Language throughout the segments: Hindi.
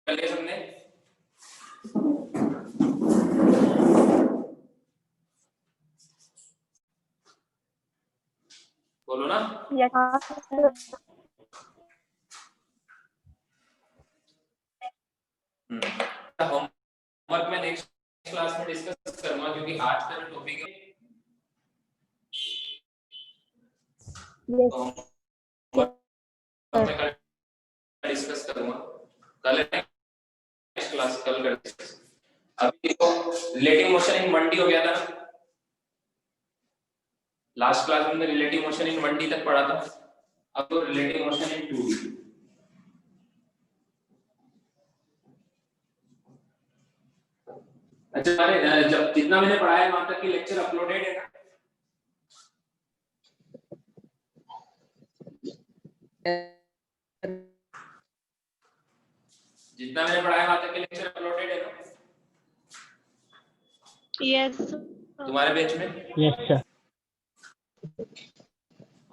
कर लिया सबने? बोलो ना। होमवर्क में नेक्स्ट क्लास में डिस्कस करूंगा क्योंकि आज का जो टॉपिक है डिस्कस करूंगा कल नेक्स्ट क्लास कल करते हैं। अभी तो रिलेटिव मोशन इन 1D हो गया था ना, लास्ट क्लास में रिलेटिव मोशन इन 1D तक पढ़ा था। अब तो रिलेटिव मोशन इन 2D। अच्छा मैंने जब जितना मैंने पढ़ाया वहां तक की लेक्चर अपलोडेड है ना? जितना मैंने पढ़ाया वहां तक के लेक्चर अपलोडेड है ना? यस तुम्हारे बेंच में? Yes sir.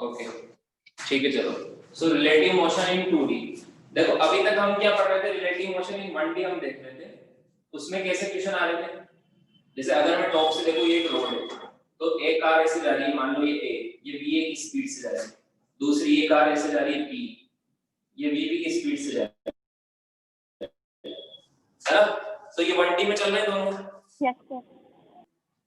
ओके ठीक है चलो। So relative motion in 2D। देखो अभी तक हम क्या पढ़ रहे थे, रिलेटिव मोशन इन 1D हम देख रहे थे। उसमें कैसे क्वेश्चन आ रहे थे, जैसे अगर मैं टॉप से देखो ये एक रोड है तो एक कार ऐसे जा रही है, मान लो ये A, ये B की स्पीड से जा रही है। दूसरी ये कार ऐसे जा रही है B, ये B की स्पीड से जा रही है। तो ये 1D में चल रहे हैं दोनों। Yes sir.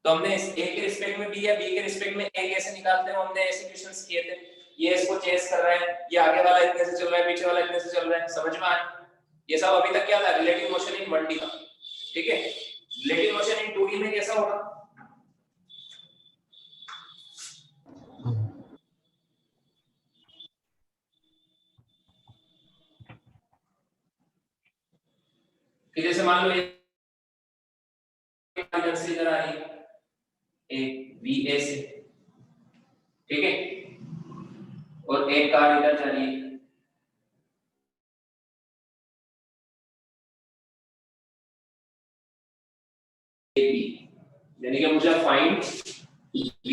तो हमने इस A के रिस्पेक्ट में B या B के रिस्पेक्ट में A कैसे निकालते हैं, हमने ऐसे क्वेश्चंस किए थे। ये इसको चेस कर रहा है, ये आगे वाला इतने से चल रहा है, पीछे वाला इतने से चल रहा है, समझ में आया? ये सब अभी तक क्या था, रिलेटिव मोशन इन 1D था। ठीक है, रिलेटिव मोशन इन 2D में कैसा होगा? कि जैसे मान लो ये इधर से इधर आ रही है ए VA से, ठीक है, और एक कार इधर जा रही है AB, यानी कि मुझे फाइंड VAB।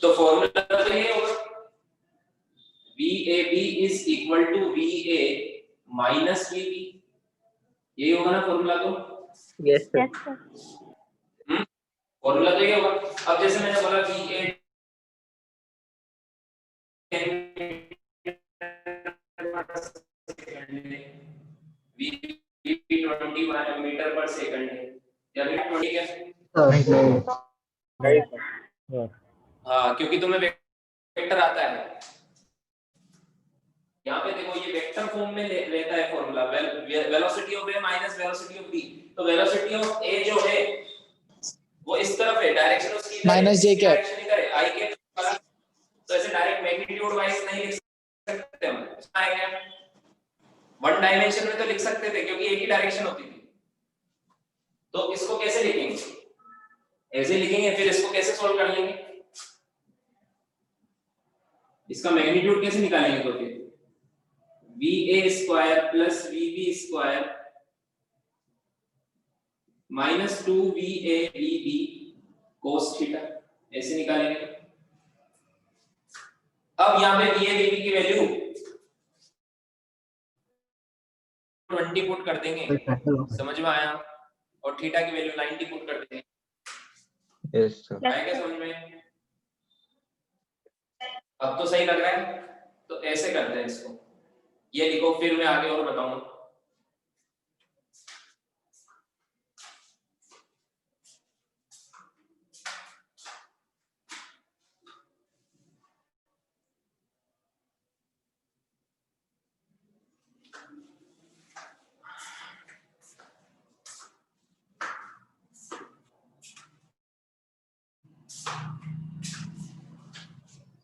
तो फॉर्मूला तो ये होगा VAB is equal to VA minus VB, यही होगा ना फॉर्मूला? तो yes sir. Yes sir. Formula तो ये होगा। अब जैसे मैंने बोला VA VB 20 metre per second है, या 20 है? हाँ, क्योंकि तुम्हें वेक्टर आता है। यहाँ पे देखो ये वेक्टर फॉर्म में रहता है formula, velocity of A minus velocity of B। तो वेलोसिटी ऑफ A जो है वो इस तरफ है, डायरेक्शन उसकी माइनस जे कैप, डायरेक्शन इधर है, I कैप। तो ऐसे डायरेक्ट मैग्नीट्यूड वाइज नहीं लिख सकते हम, आएगा वन डायमेंशन में तो लिख सकते थे क्योंकि एक ही डायरेक्शन होती थी। तो इसको कैसे लिखेंगे, ऐसे लिखेंगे, फिर इसको कैसे सॉल्व कर लेंगे, इसका मैग्नीट्यूड कैसे निकालेंगे? तो फिर VA square plus VB square minus 2VA VB cos theta, ऐसे निकालेंगे। अब यहाँ पे VA VB की वैल्यू 20 पुट कर देंगे, समझ में आया? और थीटा की वैल्यू 90 पुट कर देंगे। Yes sir. आया क्या समझ में? अब तो सही लग रहा है, तो ऐसे करते हैं इसको, ये लिखो, फिर मैं आगे और बताऊंगा।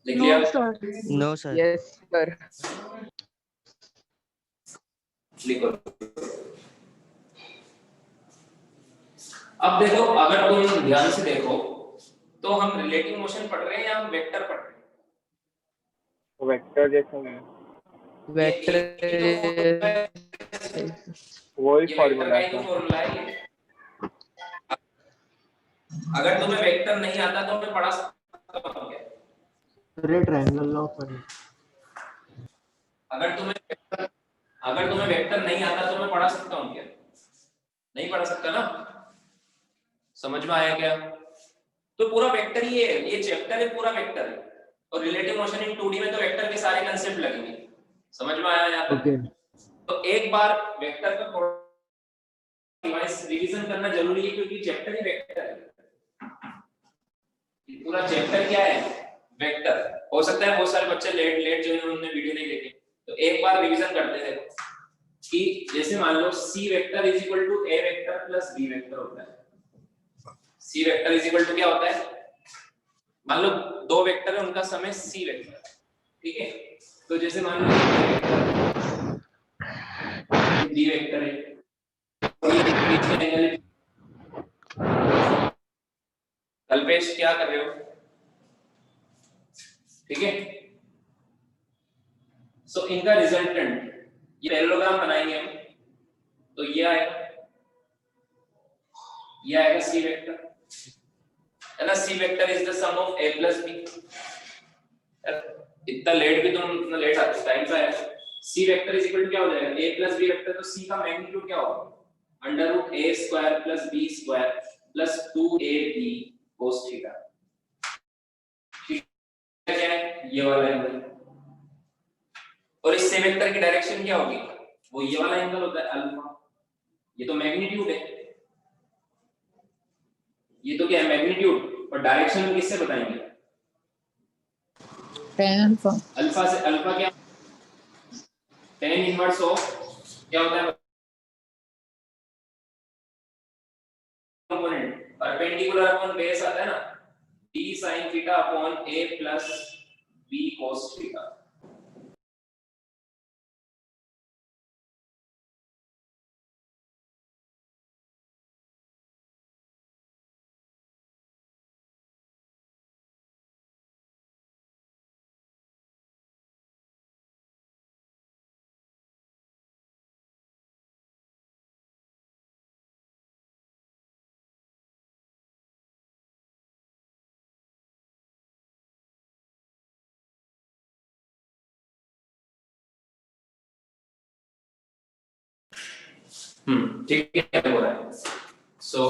लिख लिया? No sir. No sir. Yes sir. लिखो। अब देखो, अगर तुम ध्यान से देखो तो हम रिलेटिव मोशन पढ़ रहे हैं या हम वेक्टर पढ़ रहे हैं? वेक्टर जैसा है, वेक्टर वही ये फॉर्मूला वेक्टर का ही फॉर्मूला है ये। अगर तुम्हें वेक्टर नहीं आता तो मैं पढ़ा सकता हूं क्या? रेड ट्रायंगल लॉ पर अगर तुम्हें वेक्टर नहीं आता तो मैं पढ़ा सकता हूँ क्या? नहीं पढ़ा सकता ना? समझ में आया क्या? तो पूरा वेक्टर ही है, ये चैप्टर है पूरा वेक्टर है, और रिलेटिव मोशन इन 2D में तो वेक्टर के सारे कंसेप्ट लगेंगे। समझ में आया यहाँ तक? तो एक बार वेक्टर का थोड़ा रिवीजन करना जरूरी है, क्योंकि चैप्टर ही वेक्टर है। पूरा चैप्टर क्या है? वेक्टर। हो सकता है बहुत सारे बच्चे लेट जो उन्होंने वीडियो नहीं देखे, तो एक बार रिवीजन करते हैं कि जैसे मान लो c vector is equal to a vector plus b vector होता है। c vector is equal to क्या होता है? मान लो दो वेक्टर है, उनका सम है c वेक्टर, ठीक है? तो जैसे मान लो b वेक्टर है, ये बीच में एंगल है। कल्पेश क्या कर रहे हो? ठीक है, सो इनका रिजल्टेंट ये पैरेललोग्राम बनाएंगे हम, तो ये आएगा सी वेक्टर, है ना? C vector is the sum of a plus b। इतना लेट भी तुम इतना लेट आते टाइम पे आया। C vector is equal to क्या हो जाएगा? a प्लस b वेक्टर, तो c का मैग्नीट्यूड क्या होगा? Under root a square plus b square plus 2ab cos theta. क्या है? ये वाला एंगल। और इस सेम वेक्टर की डायरेक्शन क्या होगी? वो ये वाला एंगल होता है अल्फा। ये तो मैग्नीट्यूड है, ये तो क्या है? मैग्नीट्यूड। और डायरेक्शन हम किससे बताएंगे? tan alpha. अल्फा से। अल्फा क्या? tan इनवर्स ऑफ क्या होता है? कंपोनेंट परपेंडिकुलर अपॉन बेस आता है ना, d sin theta upon a plus b cos theta. ठीक है, हो रहा है। सो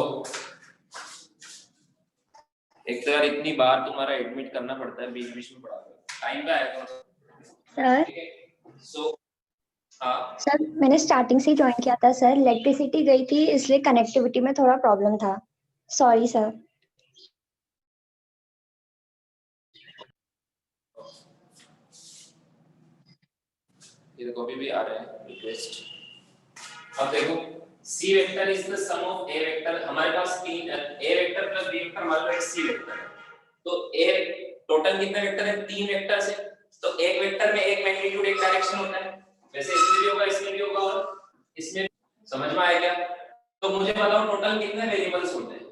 एक तो यार इतनी बार तुम्हारा एडमिट करना पड़ता है, बीच बीच में पढ़ा दो, टाइम का है सर। ठीक है। सो हाँ सर मैंने स्टार्टिंग से ज्वाइन किया था सर, इलेक्ट्रिसिटी गई थी इसलिए कनेक्टिविटी में थोड़ा प्रॉब्लम था। Sorry sir. ये देखो अभी भी आ रहे हैं रिक्वेस्ट। अब देखो c vector is the sum of a vector. हमारे पास तीन a vector plus b vector, मान लो एक c वेक्टर है, तो a टोटल कितने वेक्टर है? तीन वेक्टर है। तो एक वेक्टर में एक मैग्नीट्यूड एक डायरेक्शन होता है, वैसे इसमें भी होगा, इसमें भी होगा और इसमें। समझ में आया क्या? तो मुझे बताओ टोटल कितने वेरिएबल्स होते हैं?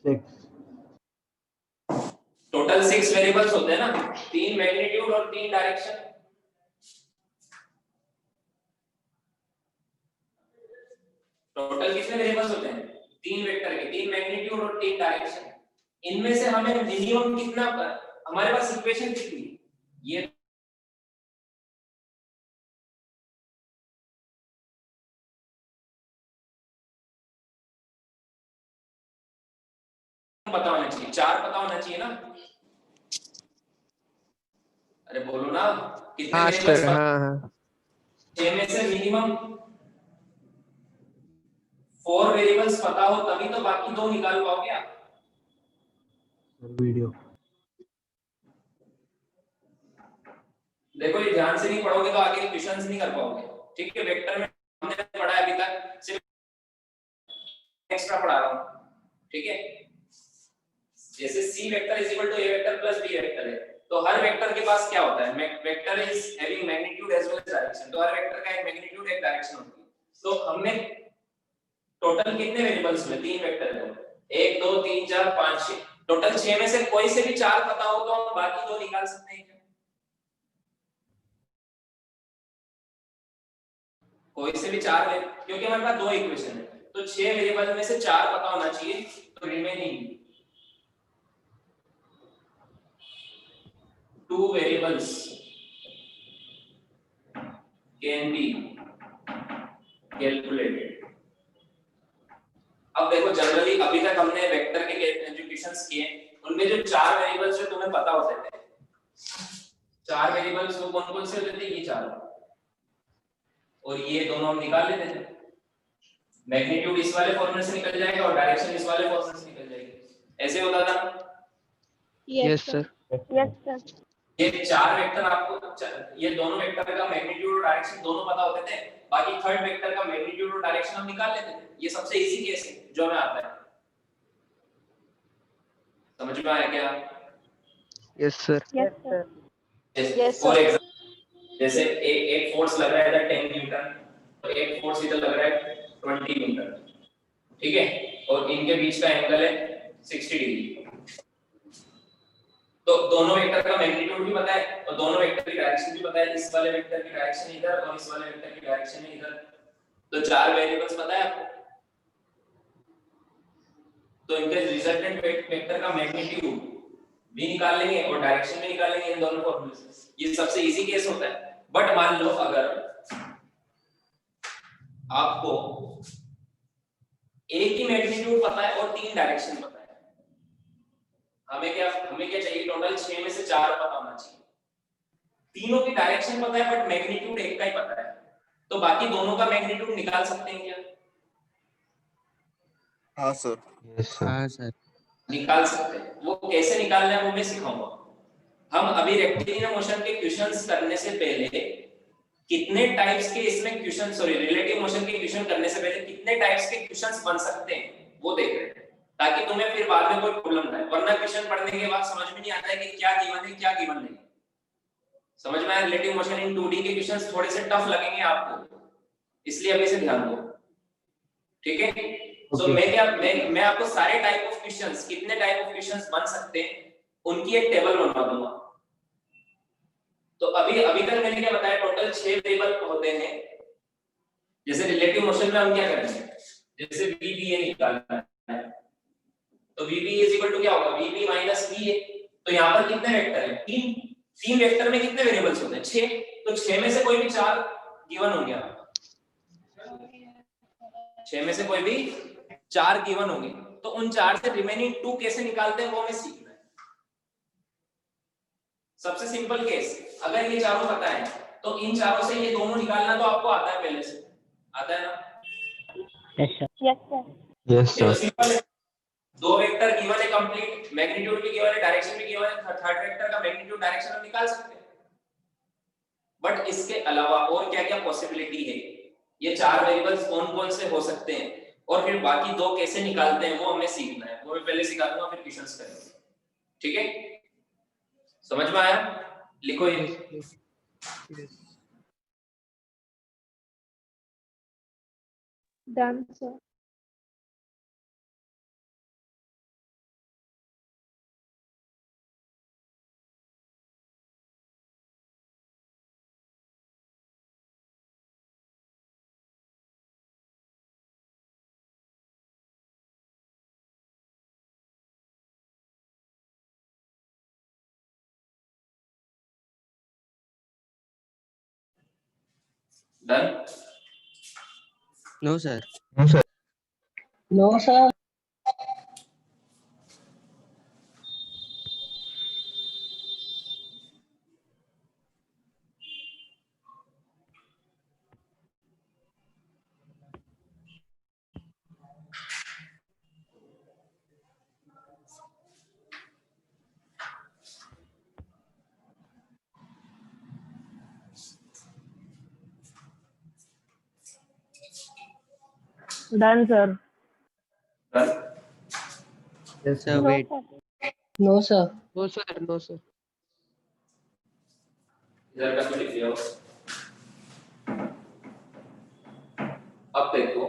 6। टोटल 6 वेरिएबल्स होते हैं ना, तीन मैग्नीट्यूड और तीन डायरेक्शन। टोटल कितने वेरिएबल्स होते हैं? तीन वेक्टर के, तीन मैग्नीट्यूड और तीन डायरेक्शन। इनमें से हमें मिनिमम कितना, हमारे पास इक्वेशन कितनी? ये पता होना चाहिए, चार पता होना चाहिए ना। अरे बोलो ना, कितने हाँ वेरिएबल्स? सर, हाँ। 6 में से मिनिमम 4 वेरिएबल्स पता हो तभी तो बाकी दो निकाल पाओगे आप। वीडियो देखो ये ध्यान से नहीं पढ़ोगे तो आगे क्वेश्चंस नहीं कर पाओगे, ठीक है? वेक्टर में हमने पढ़ा है अभी तक, सिर्फ एक्स्ट्रा पढ़ा रहा हूं, ठीक है? जैसे c vector is equal to a vector plus b vector है, तो हर वेक्टर के पास क्या होता है? Vector is having magnitude as well as direction, तो हर वेक्टर का एक मैग्नीट्यूड एक डायरेक्शन होती है। तो हमने टोटल कितने वेरिएबल्स में? तीन वेक्टर है, 1 2 3 4 5 6, टोटल 6 में से कोई से भी चार पता हो तो हम बाकी दो निकाल सकते हैं। कोई से भी चार है, क्योंकि हमारे पास दो इक्वेशन है, तो 6 वेरिएबल में से चार पता होना चाहिए, तो remaining two variables can be calculated. अब देखो जनरली अभी तक हमने वेक्टर के जो क्वेश्चंस किए उनमें जो चार वेरिएबल्स जो तुम्हें पता होते थे, चार वेरिएबल्स वो कौन कौन से होते थे? ये चार, और ये दोनों हम निकाल लेते थे। मैग्नीट्यूड इस वाले फॉर्मूले से निकल जाएगा और डायरेक्शन इस वाले फॉर्मूले से निकल जाएगी। ऐसे होता था। Yes sir. Yes sir. ये चार वेक्टर आपको, ये दोनों वेक्टर का मैग्नीट्यूड और डायरेक्शन दोनों पता होते थे, बाकी थर्ड वेक्टर का मैग्नीट्यूड और डायरेक्शन हम निकाल लेते थे। ये सबसे इजी केस है जो हमें आता है। समझ में आया क्या? Yes sir. Yes sir. Yes, for example, जैसे एक फोर्स लग रहा है इधर 10 न्यूटन और एक फोर्स इधर लग रहा है 20 न्यूटन, ठीक है, और इनके बीच का एंगल है 60 डिग्री। तो दोनों वेक्टर का मैग्नीट्यूड भी पता है और दोनों वेक्टर की डायरेक्शन भी पता है। इस वाले वेक्टर की डायरेक्शन इधर और इस वाले वेक्टर की डायरेक्शन इधर। तो चार वेरिएबल्स पता है आपको, तो इनके रिजल्टेंट वेक्टर का मैग्नीट्यूड भी निकाल लेंगे और डायरेक्शन भी निकाल लेंगे इन दोनों फॉर्मूले से। ये सबसे इजी केस होता है। बट मान लो अगर आपको एक ही मैग्नीट्यूड पता है और तीन डायरेक्शन पता है, हमें क्या चाहिए? टोटल 6 में से 4 पता होना चाहिए। तीनों की डायरेक्शन पता है बट मैग्नीट्यूड एक का ही पता है, तो बाकी दोनों का मैग्नीट्यूड निकाल सकते हैं क्या? हाँ सर। हाँ सर। निकाल सकते हैं। वो कैसे निकालना है वो मैं सिखाऊंगा। हम अभी रेक्टिलिनियर मोशन के क्वेश्चंस करने से पहले कितने टाइप्स के इसमें क्वेश्चन, सॉरी रिलेटिव मोशन के क्वेश्चन करने से पहले कितने टाइप्स के क्वेश्चंस बन सकते हैं वो देख रहे हैं, ताकि तुम्हें फिर बाद में कोई प्रॉब्लम ना आए। वरना क्वेश्चन पढ़ने के बाद समझ में नहीं आता है कि क्या गिवन है क्या गिवन नहीं। समझ में आया? रिलेटिव मोशन इन 2D के क्वेश्चंस थोड़े से टफ लगेंगे आपको, इसलिए अभी से ध्यान दो, ठीक है? तो मैं आपको सारे टाइप ऑफ क्वेश्चंस, कितने टाइप ऑफ क्वेश्चंस बन सकते हैं उनकी एक टेबल बनवा दूंगा। तो अभी तक मैंने क्या बताया? टोटल 6 वेरिएबल होते हैं। जैसे रिलेटिव मोशन में हम क्या करेंगे, जैसे VBA निकालना है, तो VBA इज इक्वल टू क्या होगा? VB minus VA। तो यहाँ पर कितने वेक्टर हैं? 3 वेक्टर में कितने वेरिएबल्स होते हैं? 6। तो 6 में से कोई भी 4 गिवन होंगे आपका, 6 में से कोई भी 4 गिवन होंगे। तो उन 4 से रिमेनिंग 2 कैसे निकालते हैं वो हमें सीखना है। सबसे सिंपल केस, अगर ये चारों पता है तो इन चारों से ये दोनों निकालना तो आपको आता है पहले से, आता है ना? Yes sir. यस ये तो सर। सिंपल है। दो वेक्टर गिवन है कंप्लीट, मैग्नीट्यूड भी गिवन है, डायरेक्शन भी गिवन है, थर्ड वेक्टर का मैग्नीट्यूड डायरेक्शन हम निकाल सकते हैं। बट इसके अलावा और क्या-क्या पॉसिबिलिटी है? ये 4 वेरिएबल्स कौन-कौन से हो सकते हैं और फिर बाकी 2 कैसे निकालते हैं वो हमें सीखना है। वो मैं पहले सिखा दूंगा, फिर क्वेश्चंस करेंगे, ठीक है? समझ में आया? लिखो ये। Done sir. Done? No sir. No sir. Done sir. Done? Sir wait. No sir. No sir. No sir. इधर का तो लिख लिया हो। अब देखो,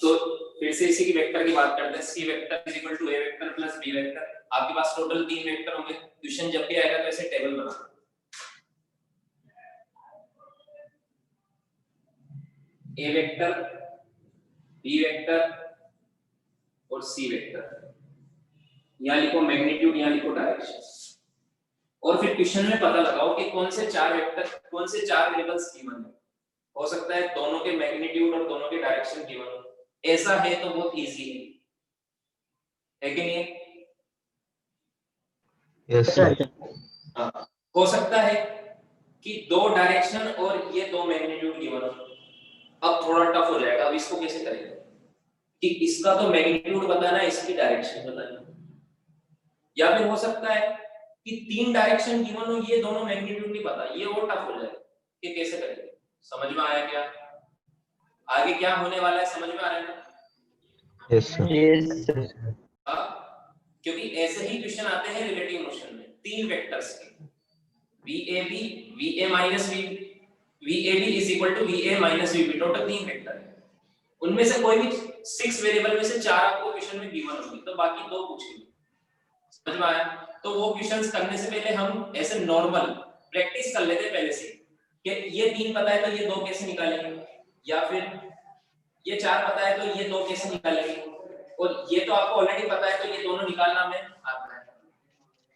तो फिर से इसी की वेक्टर की बात करते हैं। C vector is equal to A vector plus B vector. आपके पास टोटल 3 वेक्टर होंगे। क्वेश्चन जब भी आएगा तो ऐसे टेबल बना, A वेक्टर, B वेक्टर और C वेक्टर। यहाँ लिखो मैग्नीट्यूड, यहाँ लिखो डायरेक्शन। और फिर क्वेश्चन में पता लगाओ कि कौन से चार वेरिएबल्स गिवन है। हो सकता है दोनों के मैग्नीट्यूड और दोनों के डायरेक्शन गिवन हो, ऐसा है तो बहुत इजी है कि नहीं है? Yes, sir. हाँ, हो सकता है कि दो डायरेक्शन और ये दो मैग्नीट्यूड गिवन हो। अब थोड़ा टफ हो जाएगा, अब इसको कैसे करेंगे कि इसका तो मैग्नीट्यूड बताना है, इसकी डायरेक्शन बताना है। या फिर हो सकता है कि तीन डायरेक्शन गिवन हो, ये दोनों मैग्नीट्यूड नहीं पता, ये और टफ हो जाएगा कि कैसे करेंगे। समझ में आया क्या? आगे क्या होने वाला है समझ में आ रहा है ना? Yes, sir. Yes, sir. हाँ, क्योंकि ऐसे ही क्वेश्चन आते हैं रिलेटिव मोशन में, तीन वेक्टर्स के VAB, VA minus VAB is equal to VA minus VB, total तीन वेक्टर है। उनमें से कोई भी 6 वेरिएबल में से 4 आपको क्वेश्चन में गिवन होंगे, तो बाकी दो पूछेंगे। समझ में आया? तो वो क्वेश्चंस करने से पहले हम ऐसे नॉर्मल प्रैक्टिस कर लेते पहले से कि ये तीन पता है तो ये दो कैसे निकालेंगे, या फिर ये चार पता है तो ये दो कैसे निकालेंगे, और ये तो आपको ऑलरेडी पता है तो ये दोनों निकालना में आता है।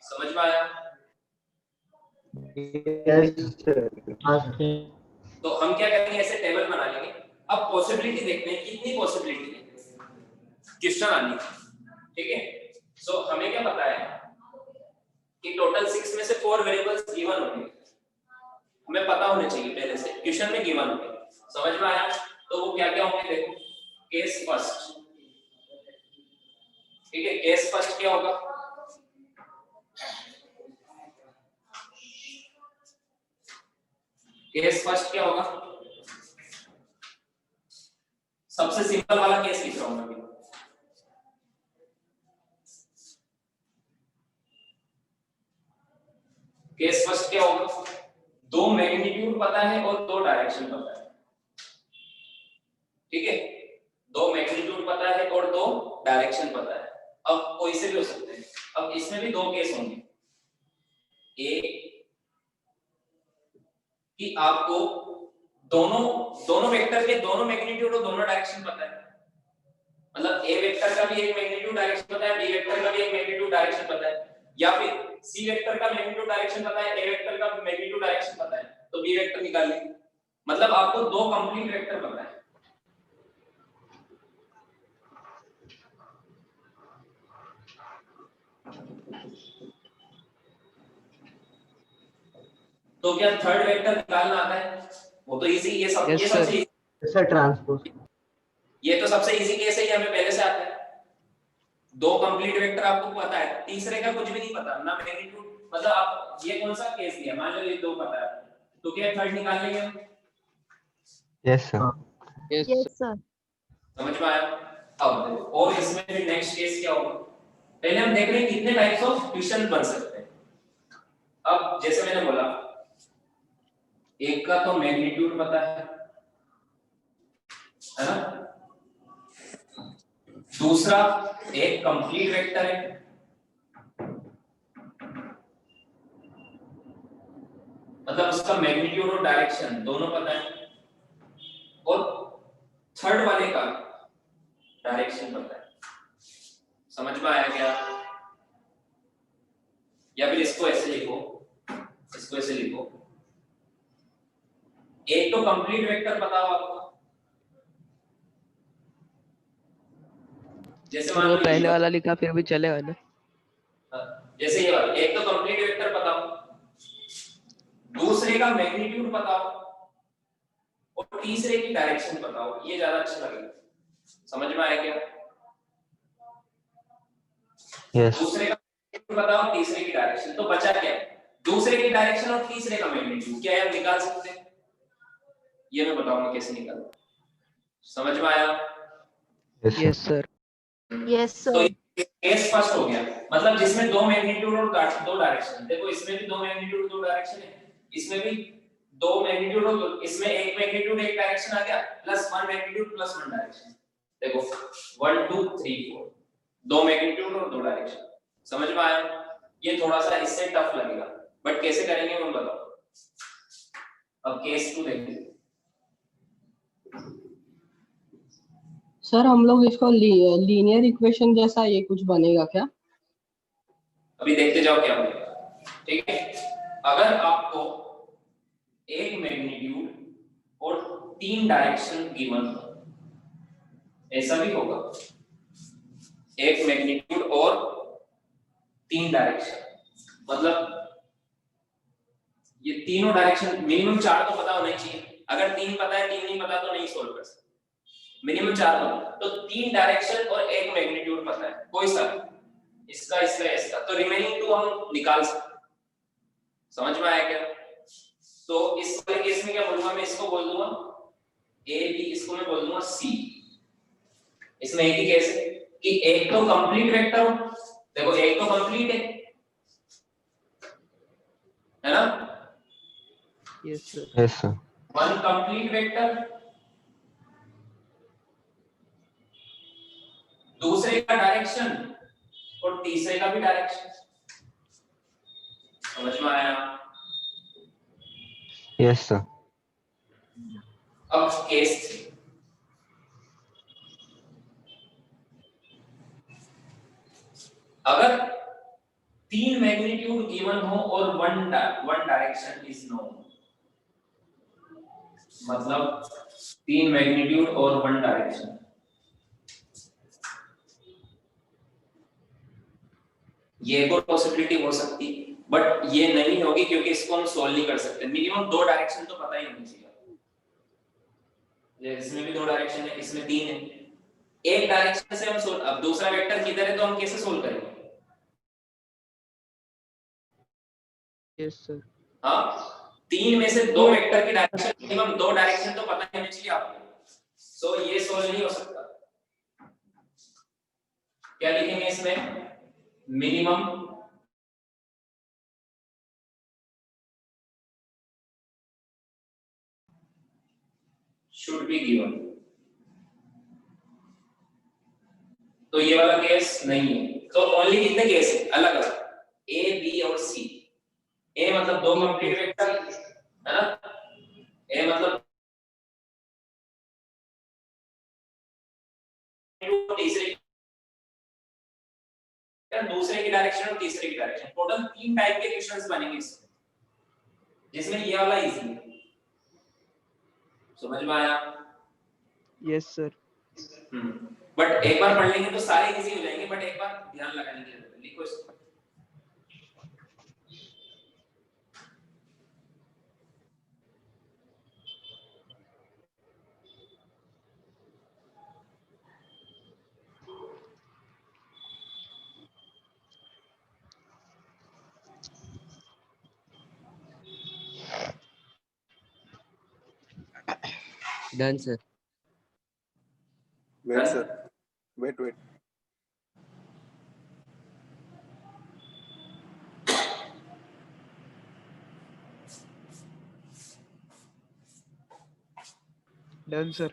समझ में आया? Yes, sir. हाँ sir. तो हम क्या करेंगे, ऐसे टेबल बना लेंगे। अब पॉसिबिलिटी देखते हैं कितनी पॉसिबिलिटी है क्वेश्चन आने की, ठीक है? सो हमें क्या पता है कि टोटल 6 में से 4 वेरिएबल्स गिवन होंगे, हमें पता होने चाहिए पहले से क्वेश्चन में गिवन होंगे। समझ में आया? तो वो क्या क्या होंगे देखो। केस फर्स्ट, ठीक है? केस फर्स्ट क्या होगा? केस फर्स्ट क्या होगा? सबसे सिंपल वाला केस लिख रहा हूं मैं। केस फर्स्ट क्या होगा? दो मैग्नीट्यूड पता है और दो डायरेक्शन पता है, ठीक है? दो मैग्नीट्यूड पता है और दो डायरेक्शन पता है। अब कोई से भी हो सकते हैं। अब इसमें भी दो केस होंगे, एक कि आपको दोनों वेक्टर के दोनों मैग्नीट्यूड और दोनों डायरेक्शन पता है, मतलब ए वेक्टर का भी एक मैग्नीट्यूड डायरेक्शन पता है, बी वेक्टर का भी एक मैग्नीट्यूड डायरेक्शन पता है, या फिर सी वेक्टर का मैग्नीट्यूड डायरेक्शन पता है, ए वेक्टर का मैग्नीट्यूड डायरेक्शन पता है, तो बी वेक्टर निकाल लेंगे। मतलब आपको दो कंप्लीट वेक्टर पता है। तो क्या थर्ड वेक्टर निकालना आता है? वो तो इजी, ये Yes, सबसे sir. easy, Sir, transpose. ये तो सबसे इजी केस है, ये हमें पहले से आता है। दो कंप्लीट वेक्टर आपको पता है, तीसरे का कुछ भी नहीं पता ना, मैग्नीट्यूड, मतलब आप ये कौन सा केस दिया, मान लो ये दो पता है, तो क्या थर्ड निकाल लेंगे हम? Yes, sir. Yes, Yes, sir. sir. समझ में आया? अब देखो, और इसमें फिर नेक्स्ट केस क्या होगा? पहले हम देख रहे हैं कितने टाइप्स ऑफ क्वेश्चन बन सकते हैं। अब जैसे मैंने बोला, एक का तो मैग्नीट्यूड पता है ना? दूसरा एक कंप्लीट वेक्टर है, मतलब उसका मैग्नीट्यूड और डायरेक्शन दोनों पता है, और थर्ड वाले का डायरेक्शन पता है। समझ में आया क्या? या फिर इसको ऐसे लिखो, इसको ऐसे लिखो, एक तो कंप्लीट वेक्टर पता हो आपको, जैसे मान वो लो पहले वाला लिखा फिर भी चलेगा ना? जैसे ये वाला, एक तो कंप्लीट वेक्टर पता हो, दूसरे का मैग्नीट्यूड पता हो, और तीसरे की डायरेक्शन पता हो, ये ज्यादा अच्छा लगेगा। समझ में आया क्या? Yes. दूसरे का मैग्नीट्यूड पता हो, तीसरे की डायरेक्शन, तो बचा क्या? दूसरे की डायरेक्शन और तीसरे का मैग्नीट्यूड, क्या हम निकाल सकते हैं? ये मैं बताऊंगा कैसे निकालना। समझ में आया? Yes, sir. Yes, sir. Yes, तो sir. केस फर्स्ट हो गया, मतलब जिसमें दो मैग्नीट्यूड और दो डायरेक्शन। देखो इसमें भी दो मैग्नीट्यूड दो डायरेक्शन है, इसमें भी दो मैग्नीट्यूड और इसमें एक मैग्नीट्यूड एक डायरेक्शन आ गया, plus one magnitude plus one direction. देखो 1 2 3 4, दो मैग्नीट्यूड और दो डायरेक्शन। समझ में आया? ये थोड़ा सा इससे टफ लगेगा, बट कैसे करेंगे मैं बताओ। अब केस 2 देखते हैं। सर हम लोग इसको लीनियर इक्वेशन जैसा ये कुछ बनेगा क्या? अभी देखते जाओ क्या बनेगा। ठीक है। अगर आपको एक मैग्नीट्यूड और 3 डायरेक्शन गिवन हो, ऐसा भी होगा, एक मैग्नीट्यूड और 3 डायरेक्शन, मतलब ये तीनों डायरेक्शन मिनिमम 4 तो पता होना चाहिए। अगर 3 पता है 3 नहीं पता तो नहीं सोल्व कर सकते, मिनिमम 4 पता। तो 3 डायरेक्शन और एक मैग्नीट्यूड पता है कोई सा, इसका इसका इसका, तो रिमेनिंग 2 हम निकाल सकते। समझ में आया क्या? तो इस वाले केस में क्या बोलूंगा मैं, इसको बोल दूंगा ए बी, इसको मैं बोल दूंगा सी। इसमें एक ही केस है कि एक तो कंप्लीट वेक्टर हो, देखो एक तो कंप्लीट है ना, yes sir. Yes, sir. One complete vector, दूसरे का डायरेक्शन और तीसरे का भी डायरेक्शन। समझ में आया? Yes, sir. अब केस 3, अगर 3 मैग्नीट्यूड गिवन हो और वन डायरेक्शन इज नोन, मतलब 3 मैग्नीट्यूड और 1 डायरेक्शन, ये एक और पॉसिबिलिटी हो सकती है, बट ये नहीं होगी क्योंकि इसको हम सोल्व नहीं कर सकते। मिनिमम 2 डायरेक्शन तो पता ही होनी चाहिए। इसमें भी 2 डायरेक्शन है, इसमें 3 है, एक डायरेक्शन से हम सोल्व, अब दूसरा वेक्टर किधर है तो हम कैसे सोल्व करेंगे? Yes sir. हाँ, 3 में से 2 वेक्टर की डायरेक्शन, मिनिमम 2 डायरेक्शन तो पता ही होनी चाहिए आपको। सो ये सोल्व नहीं हो सकता। क्या लिखेंगे इसमें? Minimum should be given। तो ये वाला केस नहीं है, तो ओनली कितने केस है अलग अलग, ए बी और सी। ए मतलब 2 कंप्लीट वेक्टर है ना, ए मतलब तीसरे दूसरे की डायरेक्शन और तीसरे की डायरेक्शन, टोटल 3 टाइप के क्वेश्चंस बनेंगे इसमें, जिसमें ये वाला इजी है। समझ में आया? Yes sir. बट एक बार पढ़ लेंगे तो सारे इजी हो जाएंगे, बट एक बार ध्यान लगाने की जरूरत है। लिखो इसको, done sir. Wait, sir. Wait. Done sir.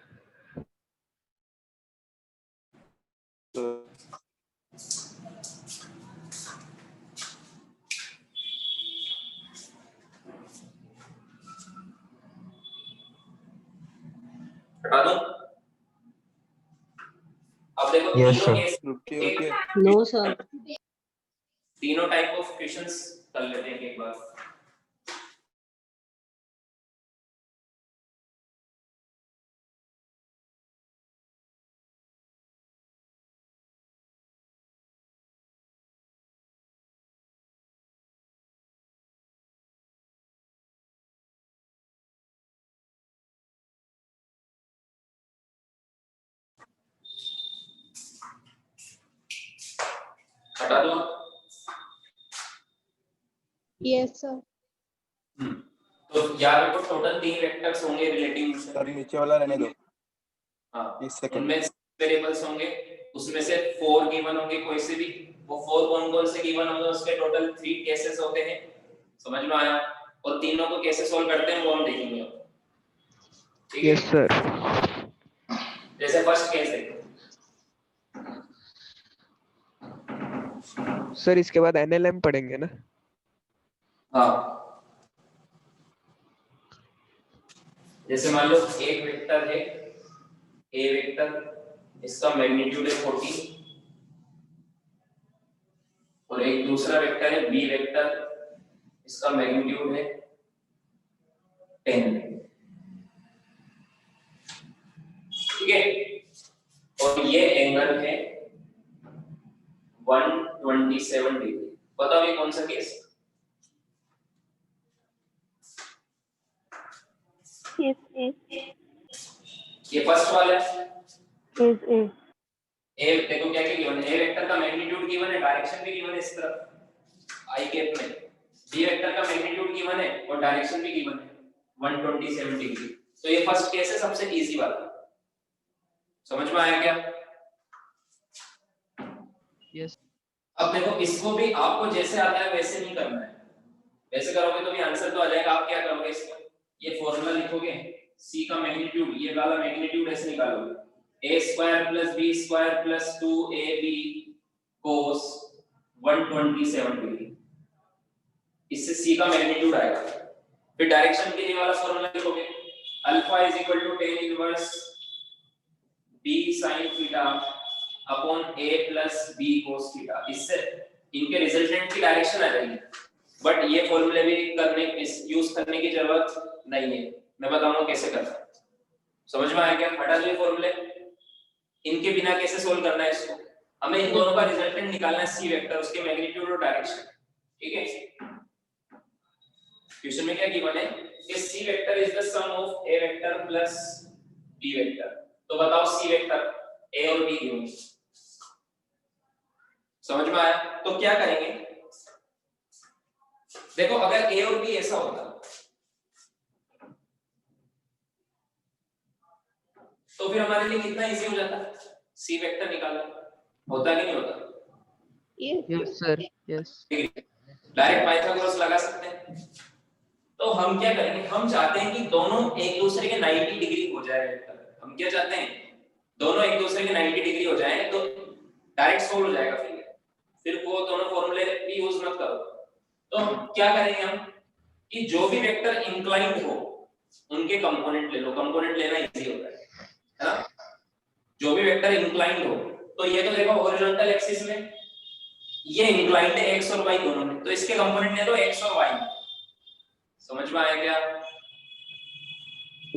हटा दूं? अब देखो Yes, तीनों sir. केस, रुकिए नो सर। तीनों टाइप ऑफ क्वेश्चंस कर लेते हैं एक बार। हटा दो। Yes, sir. तो यार देखो टोटल 3 वेक्टर्स होंगे रिलेटिव मोशन। सर नीचे वाला रहने दो। हाँ, 20 सेकंड। उनमें वेरिएबल्स होंगे, उसमें से 4 गिवन होंगे कोई से भी, वो 4 कौन-कौन से गिवन होंगे, उसके टोटल 3 केसेस होते हैं। समझ में आया? और तीनों को कैसे सॉल्व करते हैं वो हम देखेंगे अब। ठीक है? Yes sir. जैसे फर्स्ट केस है, सर इसके बाद एनएलएम पढ़ेंगे ना? हाँ, जैसे मान लो एक वेक्टर है ए वेक्टर, इसका मैग्नीट्यूड है 40, और एक दूसरा वेक्टर है बी वेक्टर, इसका मैग्नीट्यूड है 10, ठीक है, और ये एंगल है 127 डिग्री। बताओ ये कौन सा केस? Yes, yes, ये फर्स्ट वाला है। yes, yes. ए देखो क्या क्या गिवन है, ए वेक्टर का मैग्नीट्यूड गिवन है, डायरेक्शन भी गिवन है इस तरफ आई कैप में, बी वेक्टर का मैग्नीट्यूड गिवन है और डायरेक्शन भी गिवन है 127 डिग्री। तो ये फर्स्ट केस है, सबसे इजी वाला। समझ में आया क्या? यस अब देखो इसको भी आपको जैसे आता है वैसे नहीं करना है, वैसे करोगे तो भी आंसर तो आ जाएगा। आप क्या करोगे, इसको ये फॉर्मूला लिखोगे, c का मैग्नीट्यूड, ये वाला मैग्नीट्यूड ऐसे निकालोगे, a square plus b square plus 2ab cos 127 degree, इससे c का मैग्नीट्यूड आएगा। फिर डायरेक्शन के लिए वाला फॉर्मूला लिखोगे, alpha is equal to tan inverse b sin theta upon a plus b cos theta, इससे इनके रिजल्टेंट की डायरेक्शन आ जाएगी। बट ये फॉर्मूले भी यूज करने की जरूरत नहीं है, मैं बताऊंगा कैसे करना है। समझ में आया क्या? हटा दो ये फॉर्मूले, इनके बिना कैसे सोल्व करना है इसको। हमें इन दोनों का रिजल्टेंट निकालना है, सी वेक्टर, उसके मैग्नीट्यूड और डायरेक्शन, ठीक है। क्वेश्चन में क्या गिवन है कि C vector is the sum of A vector plus B vector. तो बताओ सी वेक्टर ए और बी गिवन, समझ में आया? तो क्या करेंगे, देखो अगर ए और बी ऐसा होता तो फिर हमारे लिए कितना इजी हो जाता, सी वेक्टर निकालना। होता कि नहीं होता? Yes sir yes. Direct Pythagoras लगा सकते हैं। तो हम क्या करेंगे, हम चाहते हैं कि दोनों एक दूसरे के 90 डिग्री हो जाए वेक्टर। हम क्या चाहते हैं, दोनों एक दूसरे के 90 डिग्री हो जाए तो डायरेक्ट सोल्व हो जाएगा। फिर वो दोनों फॉर्मूले भी यूज मत करो। तो क्या करेंगे हम कि जो भी वेक्टर इंक्लाइंड हो उनके कंपोनेंट ले लो, कंपोनेंट लेना इजी होता है ना। जो भी वेक्टर इंक्लाइंड हो, तो ये तो देखो हॉरिजॉन्टल एक्सिस में ये इंक्लाइंड है x और y दोनों में, तो इसके कंपोनेंट ले लो x और y। समझ में आया क्या?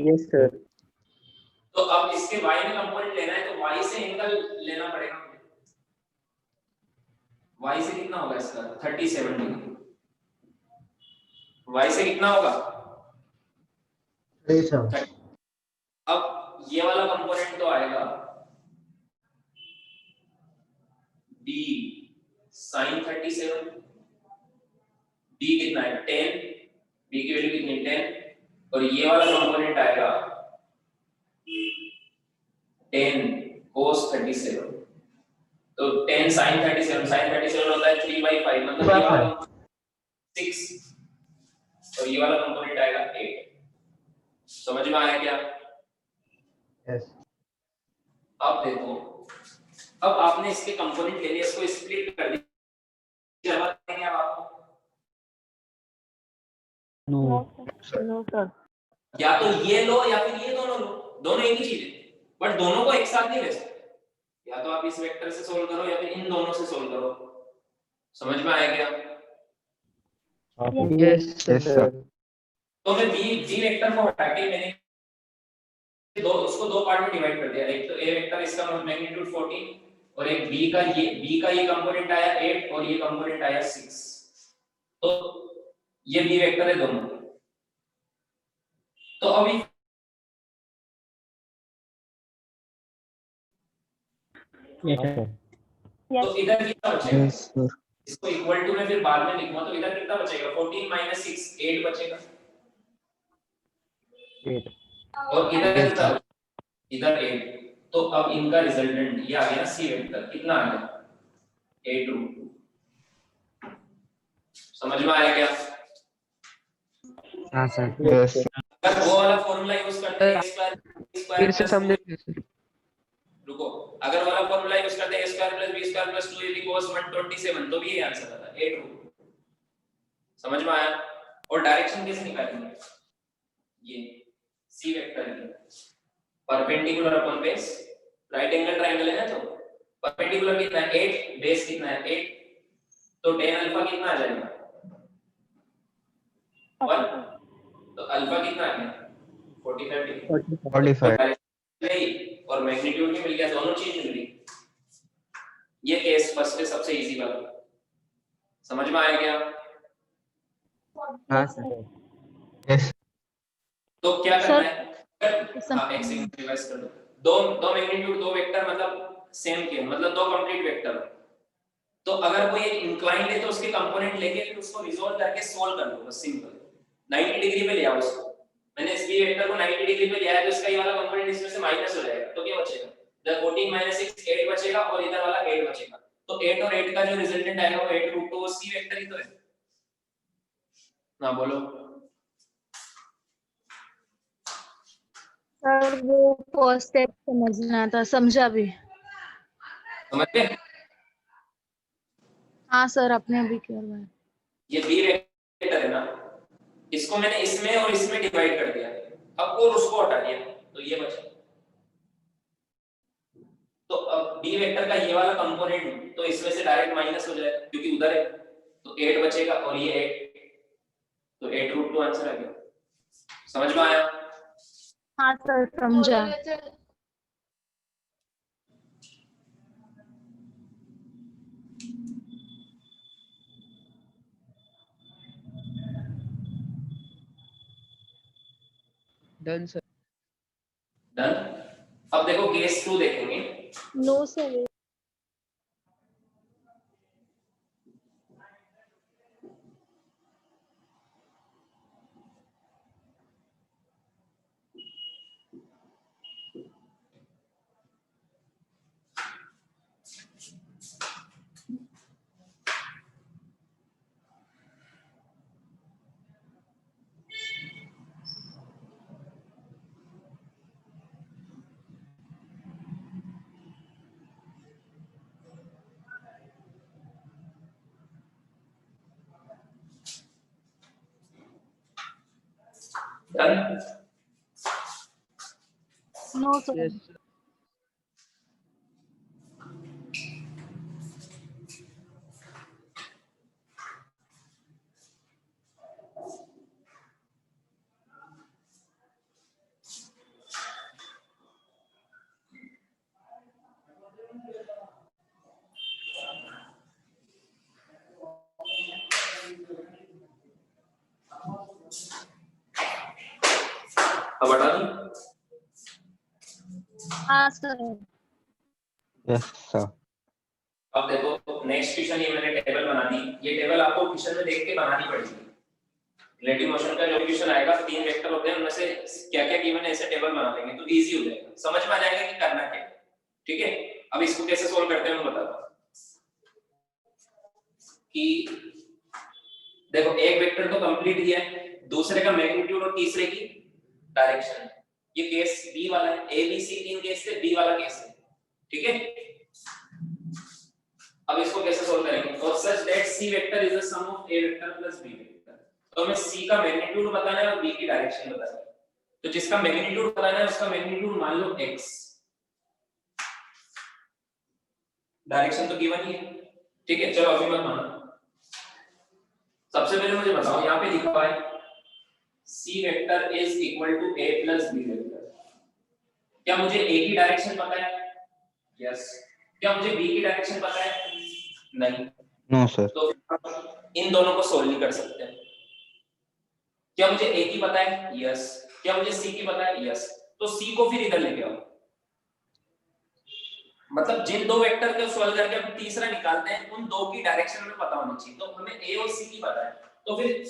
Yes sir. तो अब इसके y में कंपोनेंट लेना है तो y से एंगल लेना पड़ेगा। y से कितना होगा इसका 37 डिग्री। y से कितना होगा? अब ये वाला कंपोनेंट तो आएगा b sin 37, b कितना है 10, b की वैल्यू कितनी 10, और ये वाला कंपोनेंट आएगा 10 cos 37। तो 10 sin 37 होता है 3/5, मतलब ये वाला 6 और ये वाला कंपोनेंट आएगा 8। समझ में आया क्या? यस। अब देखो, अब आपने इसके कंपोनेंट ले लिए, इसको स्प्लिट कर दिया, जरूरत नहीं है अब आपको। No, sir. या तो ये लो या फिर ये दोनों लो, दोनों एक ही चीज है, बट दोनों को एक साथ नहीं ले सकते। या तो आप इस वेक्टर से सोल्व करो या फिर इन दोनों से सोल्व करो। समझ में आया क्या? Yes sir. तो मैं बी वेक्टर को हटा के मैंने उसको दो पार्ट में डिवाइड कर दिया। एक तो ए वेक्टर, इसका मैग्नीट्यूड 14, और एक बी का ये कंपोनेंट आया 8 और ये कंपोनेंट आया 6। तो ये बी वेक्टर है दोनों। तो अभी तो इधर कितना बचेगा? इसको इक्वल टू में फिर बाद में लिखूंगा, तो इधर कितना बचेगा? 14 - 6 8 बचेगा। 8 और इधर कितना? इधर 8। तो अब इनका रिजल्टेंट ये आ गया सी वेक्टर, कितना आ गया 8√2। समझ में आया क्या? हाँ सर। यस। अगर वो वाला फॉर्मूला यूज करते हैं फिर से समझे सर। रुको, अगर वाला फॉर्मूला यूज करते हैं a² + b² + 2ab cos 127, तो भी ये आंसर आता 8√2। समझ में आया? और डायरेक्शन कैसे निकालेंगे? ये सी वेक्टर है, perpendicular upon base, right angle triangle है ना, तो परपेंडिकुलर कितना है 8, बेस कितना है 8, तो tan अल्फा कितना आ जाएगा 1, तो अल्फा कितना है 45 डिग्री 45. नहीं और मैग्नीट्यूड भी मिल गया, दोनों चीज मिल गई। ये केस फर्स्ट है सबसे इजी वाला, समझ में आया क्या? हाँ सर। Yes. तो क्या सर, करना है, हाँ एक सेकंड रिवाइज कर दो। दो मैग्नीट्यूड दो वेक्टर मतलब सेम के मतलब दो कंप्लीट वेक्टर, तो अगर कोई एक इंक्लाइंड है तो उसके कंपोनेंट लेके फिर उसको रिजॉल्व करके सोल्व कर लो, बस सिंपल। 90 डिग्री पे ले आओ उसको, मैंने इस बी वेक्टर को 90 डिग्री पे ले आया तो इसका ये वाला कंपोनेंट इसमें से माइनस हो जाएगा, तो क्या बचेगा? जब 14 - 6 8 बचेगा और इधर वाला 8 बचेगा, तो 8 और 8 का जो रिजल्टेंट आएगा वो 8√2 वो सी वेक्टर ही तो है ना, बोलो। सर वो फर्स्ट स्टेप समझना था, समझा भी। समझ गए? हाँ सर, आपने अभी करवाया। ये बी वेक्टर है ना, इसको मैंने इसमें और इसमें डिवाइड कर दिया, अब और उसको हटा दिया तो ये बचा। तो अब बी वेक्टर का ये वाला कंपोनेंट तो इसमें से डायरेक्ट माइनस हो जाएगा क्योंकि उधर है, तो 8 बचेगा और ये 8, तो 8√2 आंसर आ गया। समझ में आया? हाँ सर, समझा। Done, sir. डन। अब देखो केस 2 देखेंगे। No sir. Done. No sir. Yes, sir. अब हटा दूं? हाँ सर। Yes, sir. अब देखो नेक्स्ट क्वेश्चन, ये मैंने टेबल बना दी, ये टेबल आपको क्वेश्चन में देख के बनानी पड़ेगी। रिलेटिव मोशन का जो क्वेश्चन आएगा 3 वेक्टर होते हैं, उनमें से क्या-क्या गिवन है ऐसे टेबल बना देंगे तो इजी हो जाएगा, समझ में आ जाएगा कि करना क्या है। ठीक है, अब इसको कैसे सोल्व करते हैं मैं बताता हूं कि देखो एक वेक्टर तो कंप्लीट दिया है, दूसरे का मैग्नीट्यूड और तीसरे की डायरेक्शन। ये केस बी वाला है, ए बी सी 3 केस थे, बी वाला केस है। ठीक है, अब इसको कैसे सोल्व करेंगे? और such that C vector is the sum of A vector plus B vector. तो हमें सी का मैग्नीट्यूड बताना है और बी की डायरेक्शन बताना है। तो जिसका मैग्नीट्यूड बताना है उसका मैग्नीट्यूड मान लो x, डायरेक्शन तो गिवन ही है। ठीक है, चलो अभी मत मानो, सबसे पहले मुझे बताओ, यहाँ पे लिखा है C vector is equal to A plus B vector. क्या मुझे ए की डायरेक्शन पता है? यस। क्या मुझे बी की डायरेक्शन पता है? नहीं। No, sir. तो इन दोनों को सोल्व नहीं कर सकते। क्या मुझे ए की पता है? यस। क्या मुझे सी की पता है? यस। तो सी को फिर इधर लेके आओ, मतलब जिन दो वेक्टर को सॉल्व करके हम तीसरा निकालते हैं उन दो की डायरेक्शन हमें पता होनी चाहिए। तो हमें ए और सी की पता है, तो फिर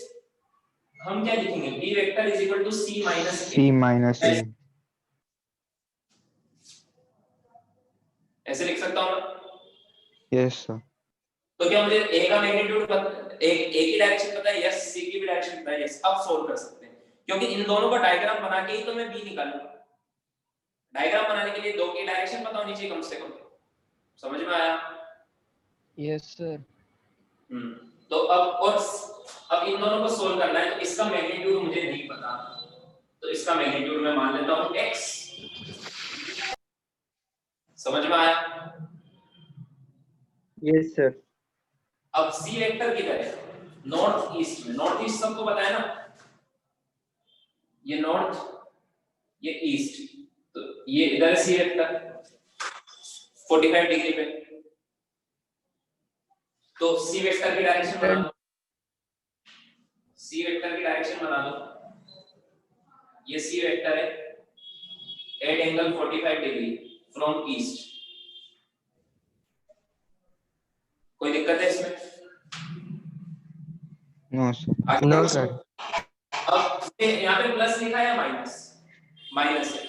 हम क्या लिखेंगे? B vector is equal to C minus C minus A. ऐसे लिख सकता हूं मैं? Yes, sir. तो क्या मुझे ए का मैग्नीट्यूड पता, ए की डायरेक्शन पता है? यस। सी की भी डायरेक्शन पता है? यस। अब सोल्व कर सकते हैं, क्योंकि इन दोनों का डायग्राम बना के ही तो मैं बी निकालूंगा। डायग्राम बनाने के लिए दो की डायरेक्शन पता होनी चाहिए कम से कम। समझ में आया? Yes, sir. तो अब इन दोनों को सोल्व करना है, तो इसका मैग्नीट्यूड मुझे नहीं पता, तो इसका मैग्नीट्यूड मैं मान लेता हूं x। समझ में आया? Yes, sir. अब सी वेक्टर किधर है? नॉर्थ ईस्ट में। नॉर्थ ईस्ट सबको पता है ना, ये नॉर्थ, ये ईस्ट, तो ये इधर सी वेक्टर 45 डिग्री पे, तो सी वेक्टर की डायरेक्शन बना दो, सी वेक्टर की डायरेक्शन बना दो, ये सी वेक्टर है at angle 45 degree from east. कोई दिक्कत है इसमें? No sir. आगे No, बढ़ो। sir. अब यहाँ पे प्लस लिखा है या माइनस? माइनस है,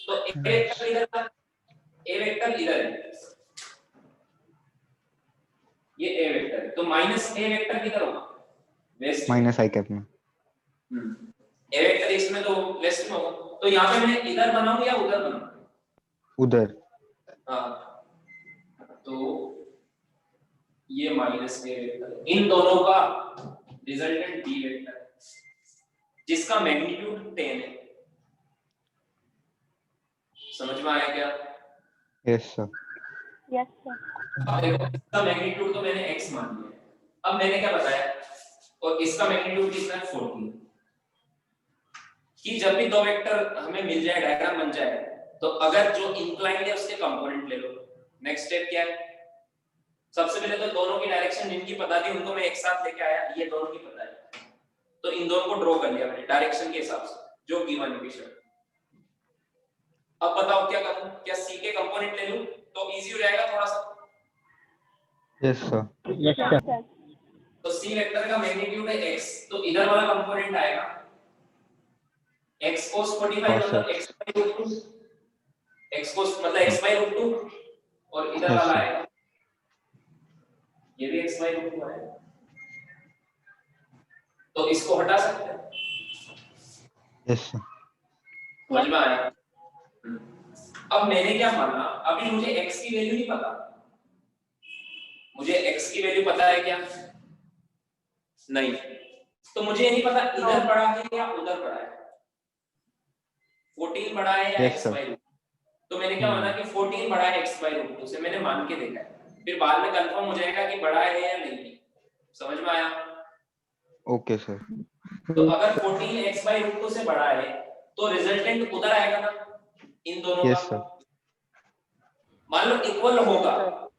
तो ए वेक्टर इधर था, ए वेक्टर इधर है, ये ए वेक्टर है, तो माइनस ए वेक्टर किधर होगा? वेस्ट। माइनस आई कैप में। ए वेक्टर इसमें तो वेस्ट में होगा, तो यहाँ पे मैं इधर बनाऊं या उधर बनाऊं? उधर। हाँ, तो ये माइनस ए वेक्टर, इन दोनों का रिजल्टेंट बी वेक्टर है जिसका मैग्नीट्यूड 10 है। समझ में आया क्या? Yes sir. Yes sir. अब देखो इसका मैग्नीट्यूड तो मैंने x मान लिया, अब मैंने क्या बताया, और इसका मैग्नीट्यूड कितना है 14, कि जब भी दो वेक्टर हमें मिल जाए, डायग्राम बन जाए, तो अगर जो इंक्लाइंड है उसके कंपोनेंट ले लो। नेक्स्ट स्टेप क्या है? सबसे पहले तो दोनों की डायरेक्शन जिनकी पता थी उनको मैं एक साथ लेके आया, ये दोनों की पता है, तो इन दोनों को ड्रॉ कर लिया मैंने डायरेक्शन के हिसाब से जो गिवन इक्वेशन। अब बताओ क्या करूं, क्या सी के कंपोनेंट ले लूं तो इजी हो जाएगा थोड़ा सा? Yes sir. Yes, sir. तो सी वेक्टर का मैग्नीट्यूड है x, तो इधर वाला कंपोनेंट आएगा x cos 45 मतलब x by root 2, x cos मतलब x by root 2, और इधर वाला आएगा ये भी x by root 2 आएगा, तो इसको हटा सकते हैं। Yes sir. समझ में आया? अब मैंने क्या माना, अभी मुझे x की वैल्यू नहीं पता, मुझे x की वैल्यू पता है क्या? नहीं, तो मुझे नहीं पता इधर बड़ा है या उधर बड़ा है, 14 बड़ा है या Yes, x sir. by root, तो मैंने क्या माना कि 14 बड़ा है x by root 2 से, मैंने मान के देखा है, फिर बाद में कंफर्म हो जाएगा कि बड़ा है या नहीं। समझ में आया? Okay sir. तो अगर 14 x by root 2 से बड़ा है तो रिजल्टेंट उधर आएगा ना, इन दोनों यस का। सर। मान लो इक्वल होगा,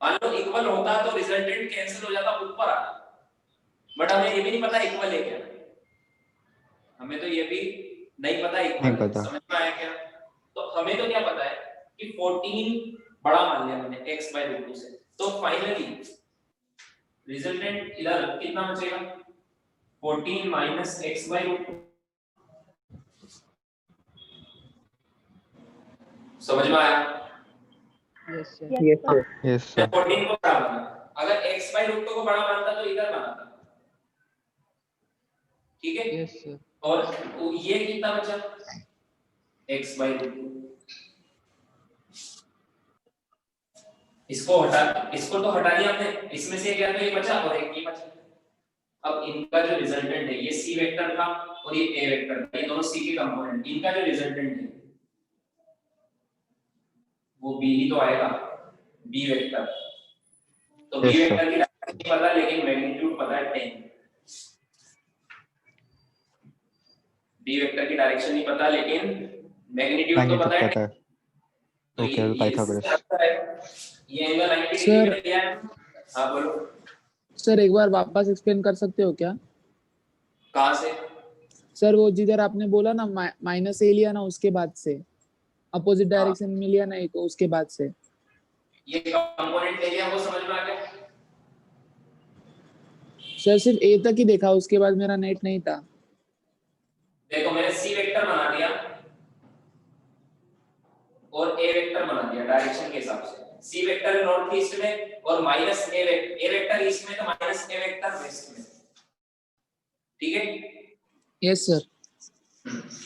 मान लो इक्वल होता तो रिजल्टेंट कैंसिल हो जाता, ऊपर आता, बट हमें ये भी नहीं पता इक्वल है क्या, हमें तो ये भी नहीं पता इक्वल नहीं है। पता। समझ में आया क्या? तो हमें तो क्या पता है कि 14 बड़ा मान लिया मैंने x by root 2 से, तो फाइनली रिजल्टेंट इधर कितना बचेगा? 14 माइनस x by root 2। समझ में आया? Yes, sir. Yes, sir. Yes मैं सर। 14 को बड़ा माना, अगर x by root 2 को बड़ा मानता तो इधर बनाता, ठीक है? Yes, sir. और ये कितना बचा? x by root 2। इसको हटा, इसको तो हटा दिया हमने, इसमें से क्या तो ये बचा और एक ये बचा। अब इनका जो रिजल्टेंट है, ये c वेक्टर था और ये a वेक्टर था, ये दोनों c के कंपोनेंट, इनका जो रिजल्टेंट है वो b ही तो आएगा, b वेक्टर। तो b Yes, sir. वेक्टर की डायरेक्शन नहीं पता लेकिन मैग्नीट्यूड पता है 10। b वेक्टर की डायरेक्शन नहीं पता लेकिन मैग्नीट्यूड तो पता है। पता है। तो ओके पाइथागोरस। ये एंगल 90 डिग्री Sir. पे दिया है। हाँ बोलो, सर एक बार वापस एक्सप्लेन कर सकते हो क्या? कहाँ से? सर वो जिधर आपने बोला ना माइनस ए लिया ना, उसके बाद से अपोजिट डायरेक्शन में लिया ना एक, उसके बाद से ये कंपोनेंट ले लिया, वो समझ में आ गया? सर सिर्फ ए तक ही देखा, उसके बाद मेरा नेट नहीं था। देखो मैंने सी वेक्टर बना दिया और ए वेक्टर बना दिया डायरेक्शन के हिसाब से। सी वेक्टर नॉर्थ ईस्ट में और माइनस ए वेक्टर ईस्ट में, तो माइनस ए वेक्टर वेस्ट में। ठीक है? Yes sir.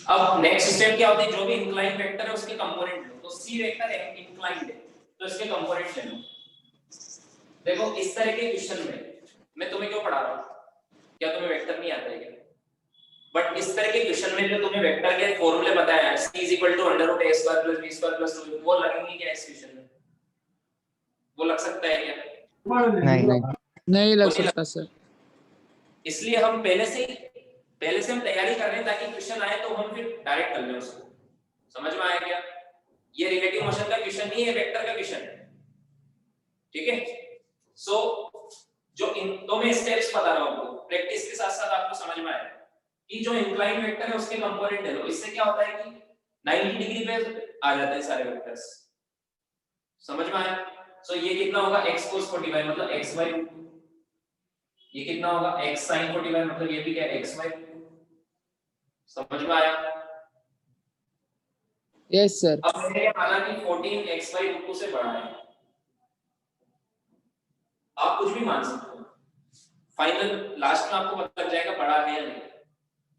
अब नेक्स्ट स्टेप क्या होती है, जो भी इंक्लाइन वेक्टर है उसके कंपोनेंट लो। तो सी वेक्टर इंक्लाइंड है तो इसके कंपोनेंट ले लो। देखो इस तरह के क्वेश्चन में मैं तुम्हें क्यों पढ़ा रहा हूं, क्या तुम्हें वेक्टर नहीं आता है क्या? बट इस तरह के क्वेश्चन में जो तुम्हें वेक्टर के फॉर्मूले बताए हैं, c = √a² + b² + 2, वो लगेंगे क्या इस क्वेश्चन में? वो लग सकता है क्या? नहीं। नहीं लग सकता सर। इसलिए हम पहले से ही पहले से हम तैयारी कर रहे हैं ताकि क्वेश्चन आए तो हम फिर डायरेक्ट कर लें उसको। समझ में आया क्या? ये रिलेटिव मोशन का क्वेश्चन नहीं है, वेक्टर का क्वेश्चन है। ठीक है, सो जो इन तो मैं स्टेप्स बता रहा हूं आपको, प्रैक्टिस के साथ साथ आपको समझ में आएगा कि जो इंक्लाइन वेक्टर है उसके कंपोनेंट ले लो। इससे क्या होता है कि 90 डिग्री पे आ जाते हैं सारे वेक्टर्स। समझ में आया? सो ये कितना होगा x cos 45 मतलब x by √2। ये कितना होगा x sin 45 मतलब ये भी क्या है x by √2। समझ में आया? Yes sir. अब मैंने ये माना कि 14 x by √2 से बड़ा है। आप कुछ भी मान सकते हो, फाइनल लास्ट में आपको पता लग जाएगा बड़ा है या नहीं।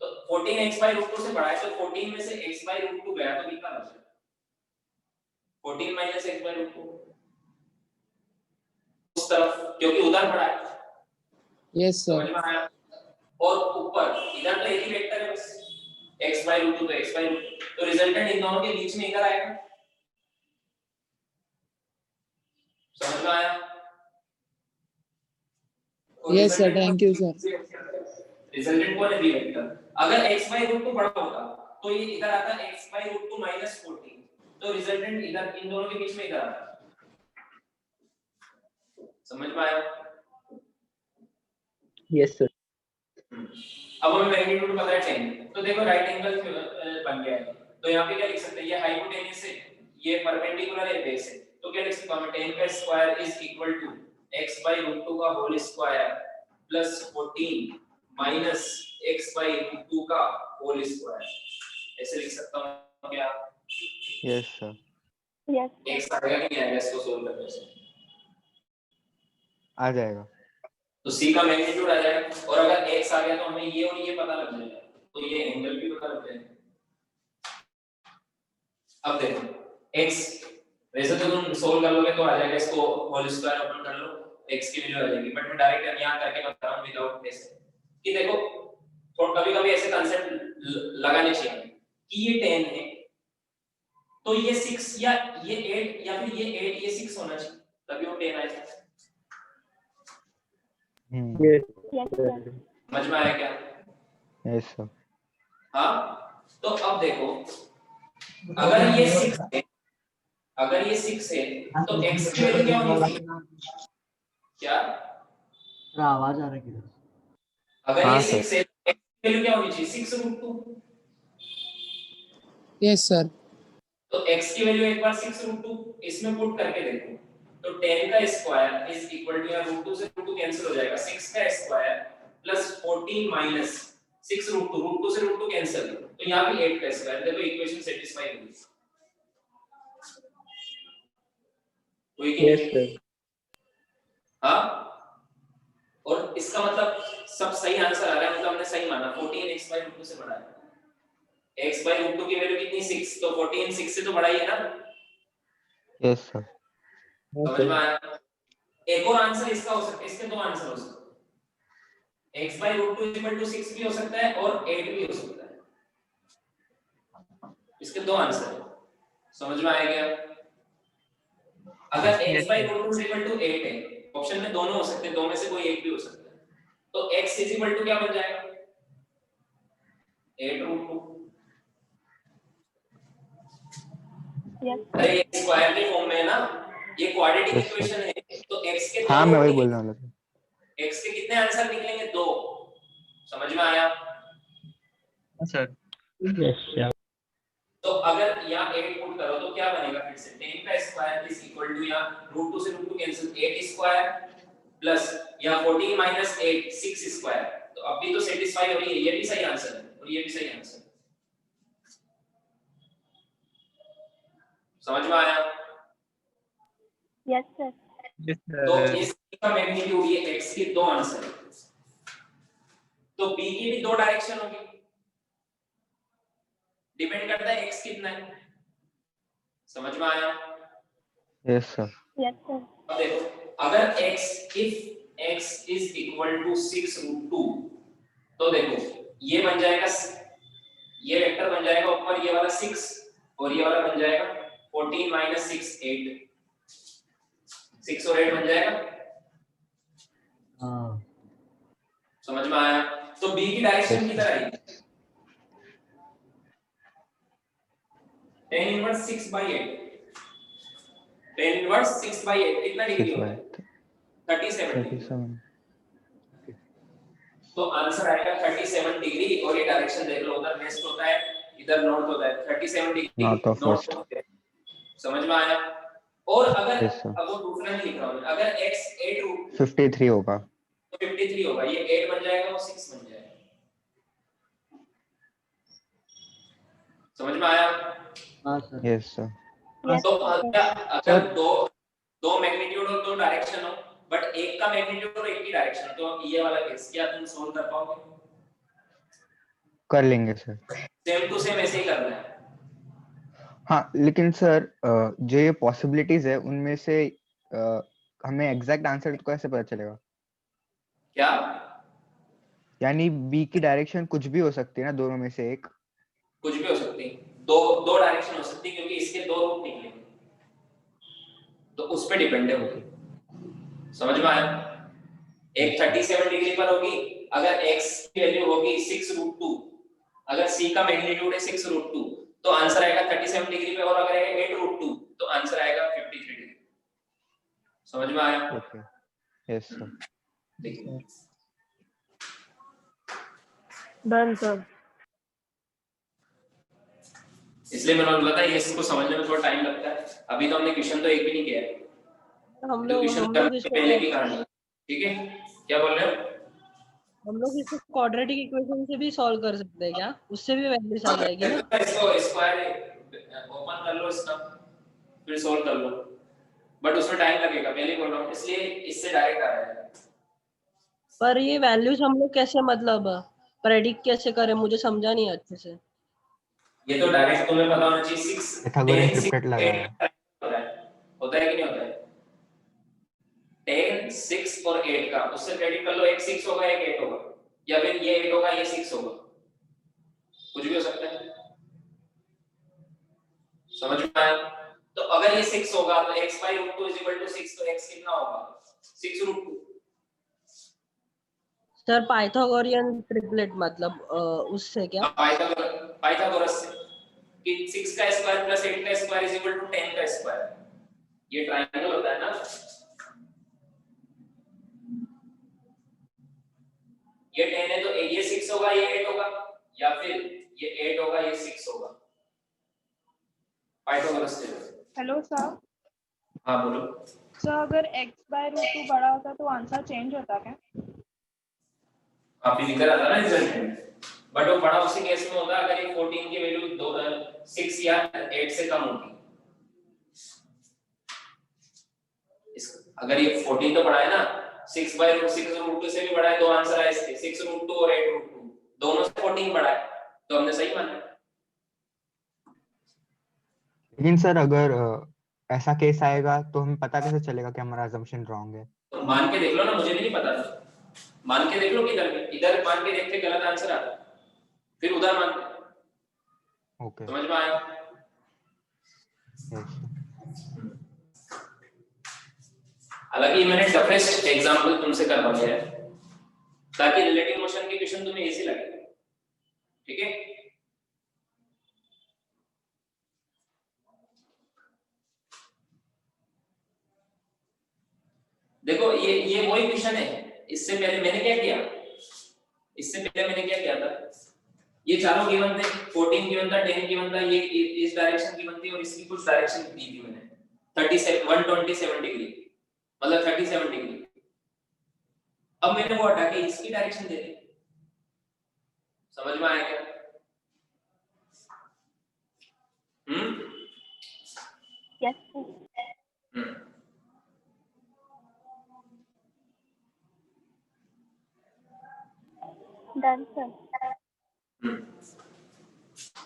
तो 14 x by √2 से बड़ा है तो 14 में से x by √2 गया तो कितना बचा? 14 माइनस x by √2 उस तरफ, क्योंकि उधर बड़ा है। Yes sir. समझ में आया? और ऊपर इधर तो एक ही वेक्टर है बस, x by √2 तो x by √2, तो रिजल्टेंट इन दोनों के बीच में इधर आएगा। समझ में आया? Yes sir, thank you sir. Resultant कौन है? B vector. अगर x by √2 बड़ा होता तो ये इधर आता x by √2 minus 14, तो रिजल्टेंट इधर इन दोनों के बीच में इधर आता। समझ में आया? Yes sir. अब हमें मैग्नीट्यूड पता है 10, तो देखो राइट एंगल बन गया है। तो यहाँ पे क्या लिख सकते हैं? ये हाइपोटेन्यूस है, ये परपेंडिकुलर है बेस है, तो क्या लिख सकते हैं? 10 का square is equal to x by √2 का whole square plus 14 minus x by √2 का होल स्क्वायर। ऐसे लिख सकता हूँ क्या? Yes sir. यस x आएगा कि नहीं आएगा इसको सोल्व करने से? आ जाएगा। तो c का मैग्नीट्यूड आ जाएगा, और अगर x आ गया तो हमें ये और ये पता लग जाएगा, तो ये एंगल भी पता लग जाएगा। अब देखो x वैसे तो तुम सोल्व कर लोगे तो आ जाएगा, इसको होल स्क्वायर ओपन कर लो, x की वैल्यू आ जाएगी। बट मैं डायरेक्ट यहां करके बता रहा हूं विदाउट ऐसे कि देखो, तो कभी-कभी ऐसे कांसेप्ट लगाने चाहिए कि ये 10 है तो ये 6 या ये 8 या फिर ये 8 ये 6 होना चाहिए, तभी वो 10 आएगा। Yes sir. समझ में आया क्या? Yes sir. हाँ, तो अब देखो अगर ये 6 है, अगर ये 6 है तो x की वैल्यू क्या होनी चाहिए? क्या आवाज आ रही है? अगर हाँ ये सर। 6 है तो x की वैल्यू क्या होनी चाहिए? 6 √2। Yes sir. तो x की वैल्यू एक बार 6 √2 इसमें पुट करके देखो, तो 10 का स्क्वायर इज इक्वल टू, या √2 से √2 कैंसिल हो जाएगा, 6 का स्क्वायर प्लस 14 माइनस 6 √2, √2 से √2 कैंसिल, तो यहां भी 8 का स्क्वायर। देखो इक्वेशन सेटिस्फाई होगी। कोई कि यस नहीं? सर। हाँ, और इसका मतलब सब सही आंसर आ रहा है, मतलब हमने सही माना 14 x by √2 से बड़ा है। x by √2 की वैल्यू कितनी? 6, तो 14 6 से तो बड़ा ही है ना। Yes sir. समझ में आया? एक और आंसर इसका हो सकता है, इसके दो आंसर हो सकते हैं, x by √2 6 भी हो सकता है और 8 भी हो सकता है। इसके दो आंसर है। समझ में आया क्या? अगर x by √2 8 है, ऑप्शन में दोनों हो सकते हैं, दो में से कोई एक भी हो सकता है, तो x क्या बन जाएगा? 8 √2। यस अरे ये स्क्वायर के फॉर्म में है ना, ये क्वाड्रेटिक Yes, sir. इक्वेशन है, तो x के हाँ दो मैं वही रूट बोलने वाला था। x के कितने आंसर निकलेंगे? 2। समझ में आया? सर। Yes sir. तो अगर यहाँ 8 पुट करो तो क्या बनेगा? फिर से 10 का स्क्वायर इज इक्वल टू, या √2 से √2 कैंसिल, 8 स्क्वायर प्लस या 14 माइनस 8 6 स्क्वायर। तो अब भी तो सेटिस्फाई हो रही है, ये भी सही आंसर है और ये भी सही आंसर है। समझ में आया? Yes sir. तो इसका मैग्नीट्यूड ये x के दो आंसर है, तो b की भी दो डायरेक्शन होगी, डिपेंड करता है x कितना है। समझ में आया? Yes sir. Yes sir. अब देखो अगर if x is equal to 6 √2, तो देखो ये बन जाएगा, ये वेक्टर बन जाएगा ऊपर ये वाला 6 और ये वाला बन जाएगा 14 माइनस 6 8, 6 और 8 बन जाएगा। हाँ। समझ में आया? तो बी की डायरेक्शन Yes, किधर आएगी? tan इनवर्स 6/8, tan इनवर्स 6/8 कितना डिग्री 6 होता by है? 37 डिग्री। 37. तो आंसर आएगा 37 डिग्री, और ये डायरेक्शन देख लो, उधर वेस्ट होता है, इधर नॉर्थ होता है, 37 डिग्री North of west. होता है। समझ में आया? और अगर Yes, sir. अब वो दूसरा नहीं लिख रहा हूं, अगर x 8 रूट 53 होगा. तो 53 होगा, ये 8 बन जाएगा, वो 6 बन जाएगा। समझ में आया? हाँ सर। Yes, sir. तो अगर दो मैग्नीट्यूड और दो डायरेक्शन हो, बट एक का मैग्नीट्यूड और एक की डायरेक्शन, तो ये वाला केस क्या तुम सोल्व कर पाओगे? कर लेंगे सर. सेम टू सेम ऐसे ही करना है। हाँ, लेकिन सर जो ये पॉसिबिलिटीज है उनमें से हमें एग्जैक्ट आंसर तो कैसे पता चलेगा? क्या? यानी बी की डायरेक्शन कुछ भी हो सकती है ना, दोनों में से एक? कुछ भी हो सकती है, दो डायरेक्शन हो सकती है, क्योंकि इसके दो रूट निकलेंगे, तो उस पे डिपेंड है वो। समझ में आया? एक 37 डिग्री पर होगी, अगर x की वैल्यू होगी 6√2, अगर c का मैग्नीट्यूड है 6√2, तो आंसर आएगा 37 डिग्री पे, और अगर है 8√2 तो आंसर आएगा 53 डिग्री। समझ में आया? ओके. Yes sir. देखिए, डन सर। इसलिए मैंने बोला था ये इसको समझने में थोड़ा टाइम लगता है। अभी तो हमने क्वेश्चन तो एक भी नहीं किया है, हम जो लोग क्वेश्चन करने से पहले की इसको कहानी। ठीक है, क्या बोल रहे हो? क्वाड्रेटिक इक्वेशन से भी सॉल्व कर सकते हैं क्या? उससे भी वैल्यूज आ जाएगी ना? इसको स्क्वायर ओपन कर लो, इसका फिर सॉल्व कर लो, बट उसमें टाइम लगेगा, पहले बोल रहा हूँ, इसलिए इससे डायरेक्ट आ रहा है। पर ये वैल्यूज हम लोग कैसे मतलब प्रेडिक्ट कैसे करें? मुझे समझा नहीं अच्छे से। ये तो डायरेक्ट तुम्हें पता होना चाहिए। 6 पाइथागोरस 10 ट्रिपलेट लगाया. होता है कि नहीं होता है? 10 6 और 8 का उससे प्रेडिक्ट कर लो, एक 6 होगा एक 8 होगा, या फिर ये 8 होगा ये 6 होगा, कुछ भी हो सकता है। समझ में आया? तो अगर ये 6 होगा तो x/√2 = 6, तो x कितना होगा? 6√2। सर पाइथागोरियन ट्रिपलेट मतलब उससे क्या? पाइथागोरस से कि 6 का स्क्वायर प्लस 8 का स्क्वायर = 10 का स्क्वायर, ये ट्रायंगल होता है ना। ये 10 है तो ये 6 होगा ये 8 होगा, या फिर ये 8 होगा ये 6 होगा, पाइथागोरस से। Hello sir. हाँ बोलो। सर अगर x/√2 बड़ा होता तो आंसर चेंज होता क्या? आप लिख रहा था ना रिजल्ट में, बट वो बड़ा उसी केस में होता है अगर ये 14 की वैल्यू 6 या 8 से कम होगी। अगर ये 14 तो बड़ा है ना, 6/√6√2 से भी बड़ा है, दो आंसर है इसके, 6√2 और 8√2, दोनों से 14 बड़ा है, तो हमने सही माना। लेकिन सर अगर ऐसा केस आएगा तो हमें पता कैसे चलेगा कि हमारा assumption wrong है? तो मान के देख लो ना, मुझे भी नहीं पता था, मान के देख लो कि इधर मान के देखते गलत आंसर आता, फिर उधर मान। ओके. समझ में आया? यस. हालांकि मैंने टफेस्ट एग्जांपल तुमसे करवा दिया है ताकि रिलेटिव मोशन के क्वेश्चन तुम्हें इजी लगे। ठीक है, देखो ये वही क्वेश्चन है। इससे पहले मैंने क्या किया, ये चारों गिवन थे, 14 गिवन था, 10 गिवन था, ये इस डायरेक्शन गिवन थी और इसकी कुछ डायरेक्शन दी थी मैंने, 127 डिग्री, मतलब 37 डिग्री। अब मैंने वो हटा के इसकी डायरेक्शन दे दी। समझ में आया क्या? Yes done sir.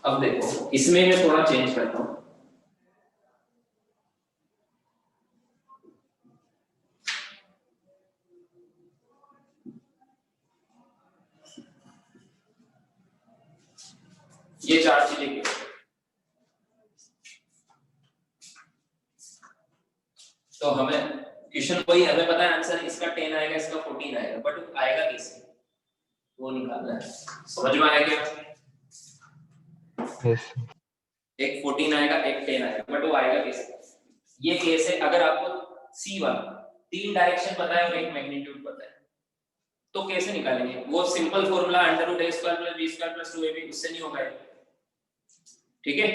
अब देखो इसमें मैं थोड़ा चेंज करता हूं। ये चार चीजें क्यों? तो हमें क्वेश्चन वही, हमें पता है आंसर इसका 10 आएगा, इसका 14 आएगा, बट आएगा कैसे वो निकालना है। समझ में आया क्या? यस एक 14 आएगा, एक 10 आएगा, बट वो आएगा कैसे? ये केस है अगर आपको सी वाला 3 डायरेक्शन पता है और एक मैग्नीट्यूड पता है, तो कैसे निकालेंगे? वो simple formula √a² + b² + 2ab, उससे नहीं होगा। ठीक है,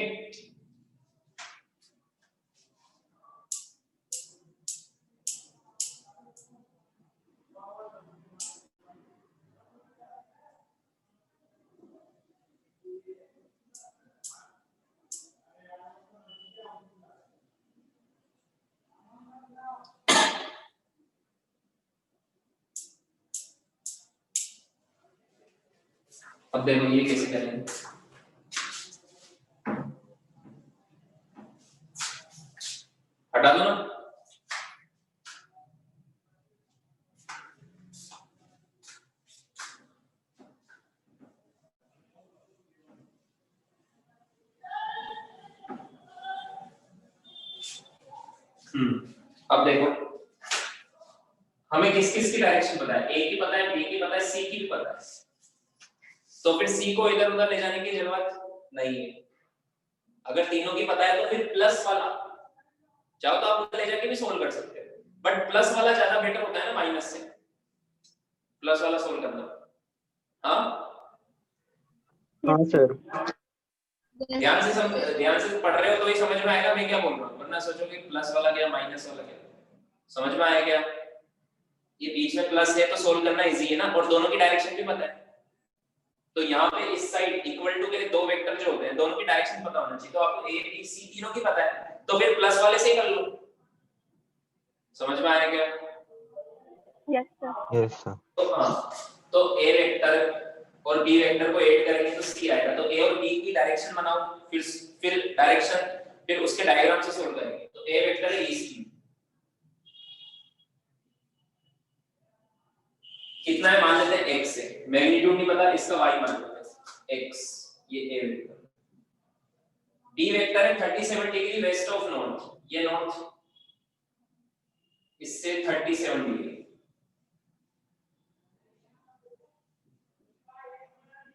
अब देखो ये कैसे करेंगे। हटा दो ना। अब देखो हमें किस किस की डायरेक्शन पता है? ए की पता है, बी की पता है, सी की भी पता है, तो फिर सी को इधर उधर ले जाने की जरूरत नहीं है। अगर तीनों की पता है तो फिर प्लस वाला चाहो तो आप उधर ले जाके भी सोल्व कर सकते हो, बट प्लस वाला ज्यादा बेटर होता है ना माइनस से। प्लस वाला सोल्व करना। हाँ हाँ सर। ध्यान से पढ़ रहे हो तो ही समझ में आएगा मैं क्या बोल रहा हूँ, वरना सोचोगे प्लस वाला क्या माइनस वाला क्या। समझ में आया क्या? ये बीच में प्लस है तो सोल्व करना इजी है ना, और दोनों की डायरेक्शन भी पता है। तो यहाँ पे इस साइड इक्वल टू के दो वेक्टर जो होते हैं दोनों की डायरेक्शन पता होना चाहिए, तो आपको ए बी सी तीनों की पता है, तो फिर प्लस वाले से ही कर लो। समझ में आया क्या? Yes sir. Yes sir. तो हाँ, तो ए वेक्टर और बी वेक्टर को ऐड करेंगे तो सी आएगा। तो ए और बी की डायरेक्शन बनाओ, फिर डायरेक्शन, फिर उसके डायग्राम से सोल्व करेंगे। तो ए वेक्टर है ईस्ट, कितना है मान लेते हैं x है, मैग्नीट्यूड नहीं पता इसका y मान लेते हैं x, ये a वेक्टर। b वेक्टर है 37 डिग्री वेस्ट ऑफ नॉर्थ, ये नॉर्थ, इससे 37 डिग्री,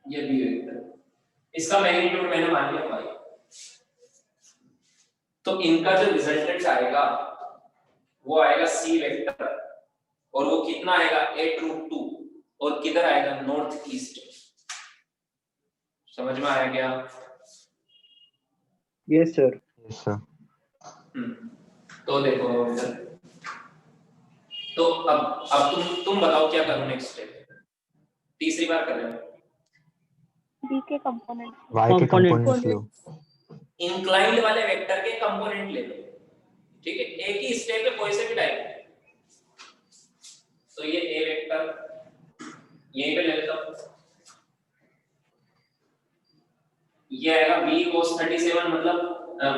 ये b वेक्टर, इसका मैग्नीट्यूड मैंने मान लिया y। तो इनका जो रिजल्टेंट आएगा वो आएगा c वेक्टर, और वो कितना आएगा 8√2, और किधर आएगा नॉर्थ ईस्ट। समझ में आया क्या? Yes sir. Yes sir. तो देखो इधर, तो अब तुम बताओ क्या करूं नेक्स्ट स्टेप? तीसरी बार कर रहे हो। बी के कंपोनेंट। y के कंपोनेंट्स लो। इंक्लाइंड वाले वेक्टर के कंपोनेंट ले लो। ठीक है, एक ही स्टेप पे कोई से भी टाइप। तो ये a वेक्टर यहीं पे ले लेता हूं, ये आएगा v cos 37 मतलब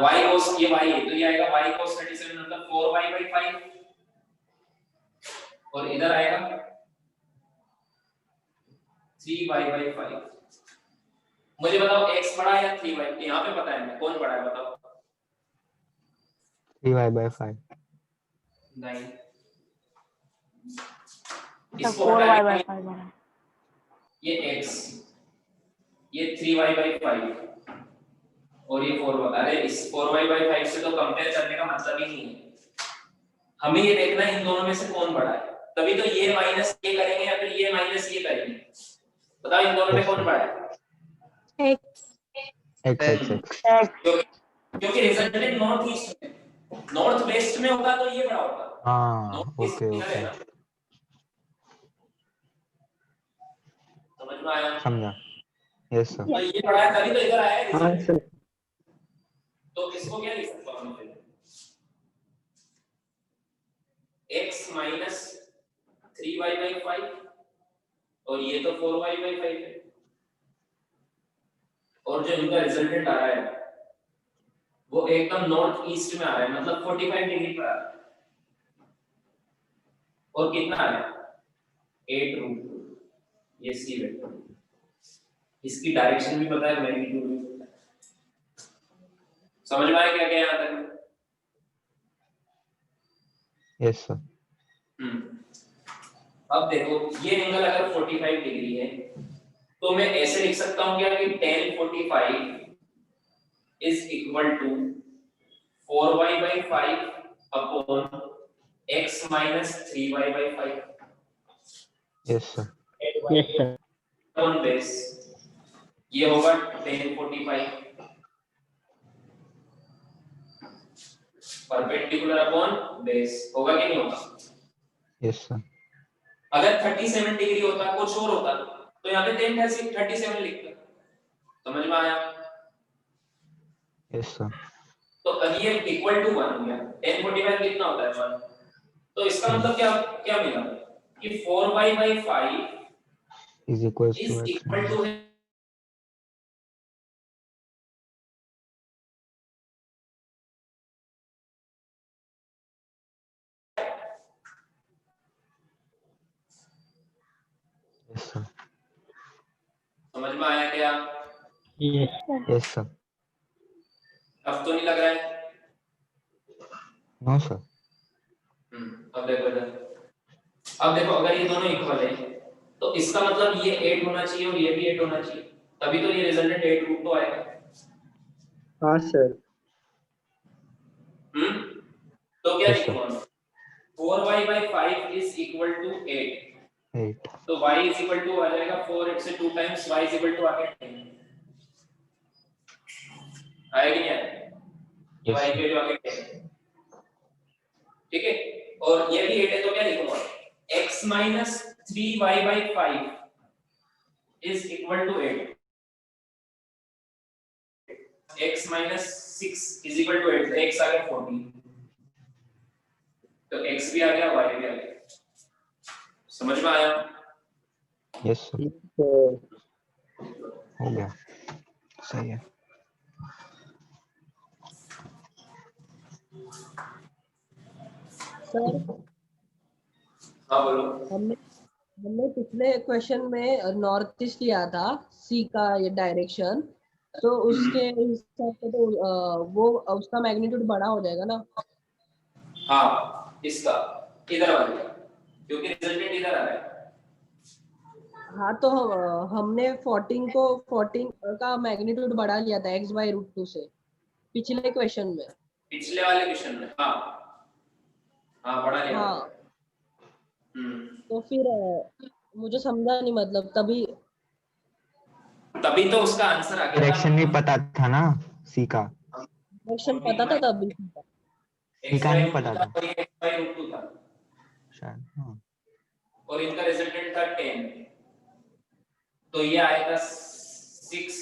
y cos, ये y है तो ये आएगा y cos 37 मतलब 4y/5, और इधर आएगा 3y/5। मुझे बताओ x बड़ा या 3y? यहाँ पे पता है कौन बड़ा है, बताओ। 3y/5। नहीं, तो इसको 4y/5 बना। ये x, ये 3y/5 और ये 4y। अरे इस 4y/5 से तो कंपेयर करने का मतलब ही नहीं है, हमें ये देखना है इन दोनों में से कौन बड़ा है, तभी तो ये माइनस ये करेंगे या फिर ये माइनस ये करेंगे। बताओ इन दोनों में कौन बड़ा है? x। क्योंकि रिजल्टेंट नॉर्थ ईस्ट में, नॉर्थ वेस्ट में होगा तो ये बड़ा होगा। हाँ ओके ओके समझ में आया? समझा। Yes sir. तो ये बड़ा है तभी तो इधर आया है। हाँ सर। तो इसको क्या लिख सकता हूं मैं? x माइनस 3y/5, और ये तो 4y/5 है, और जो इनका रिजल्टेंट आ रहा है वो एकदम नॉर्थ ईस्ट में आ रहा है, मतलब 45 डिग्री पर आ रहा है, और कितना आ रहा है 8√2। ये सी वेक्टर, इसकी डायरेक्शन भी पता है, मैग्नीट्यूड भी पता है। समझ में आया क्या क्या यहाँ तक? Yes sir. अब देखो ये एंगल अगर 45 डिग्री है तो मैं ऐसे लिख सकता हूँ क्या कि tan 45 is equal to 4y by 5 upon x minus 3y by 5 yes sir. Yes sir. Upon base, ये होगा tan 45 परपेंडिकुलर अपॉन बेस, होगा कि नहीं होगा? Yes sir. अगर 37 डिग्री होता, कुछ और होता, तो यहाँ पे tan 37 लिखता। समझ में आया? Yes sir. तो अब ये इक्वल टू 1 हो गया। tan 45 कितना होता है 1, तो इसका मतलब क्या क्या मिला कि 4y by 5 is equals is to X equal to yes sir. समझ में आया क्या? यस। Yes sir. अब तो नहीं लग रहा है? No sir. अब देखो इधर, अब देखो अगर ये दोनों इक्वल है तो इसका मतलब ये 8 होना चाहिए और ये भी 8 होना चाहिए, तभी तो ये रिजल्टेंट 8 रूट तो आएगा। हाँ सर। तो क्या Yes, sir. लिखूंगा मैं? 4y by 5 is equal to 8, 8 तो y is equal to आ जाएगा 4, 8 से 2 times y is equal to आगे 10 आएगी नहीं आएगी? ये Yes, y sir. की वैल्यू आगे 10, ठीक है? और ये भी 8 है तो क्या लिखूंगा? x minus 3y by 5 is equal to 8, x minus 6 is equal to 8, तो x आ गया 14, तो x भी आ गया y भी आ गया। समझ में आया? Yes sir. सर। हो गया, सही है। सर हाँ बोलो। हमने हमने पिछले क्वेश्चन में नॉर्थ ईस्ट लिया था, सी का ये डायरेक्शन, तो उसके हिसाब से तो वो उसका मैग्नीट्यूड बड़ा हो जाएगा ना? हाँ इसका इधर वाले, क्योंकि रिजल्टेंट इधर आ रहा है। हाँ तो हमने 14 का मैग्नीट्यूड बढ़ा लिया था x/√2 से पिछले क्वेश्चन में। पिछले वाले क्वेश्चन में हाँ हाँ पढ़ा लिया। हाँ तो फिर मुझे समझा नहीं, मतलब तभी तो उसका आंसर आ गया डायरेक्शन नहीं पता था ना, सी का। क्वेश्चन पता था तभी। सी का नहीं पता था और ये x/√2 था शायद। हाँ और इनका रिजल्टेंट था 10, तो ये आएगा 6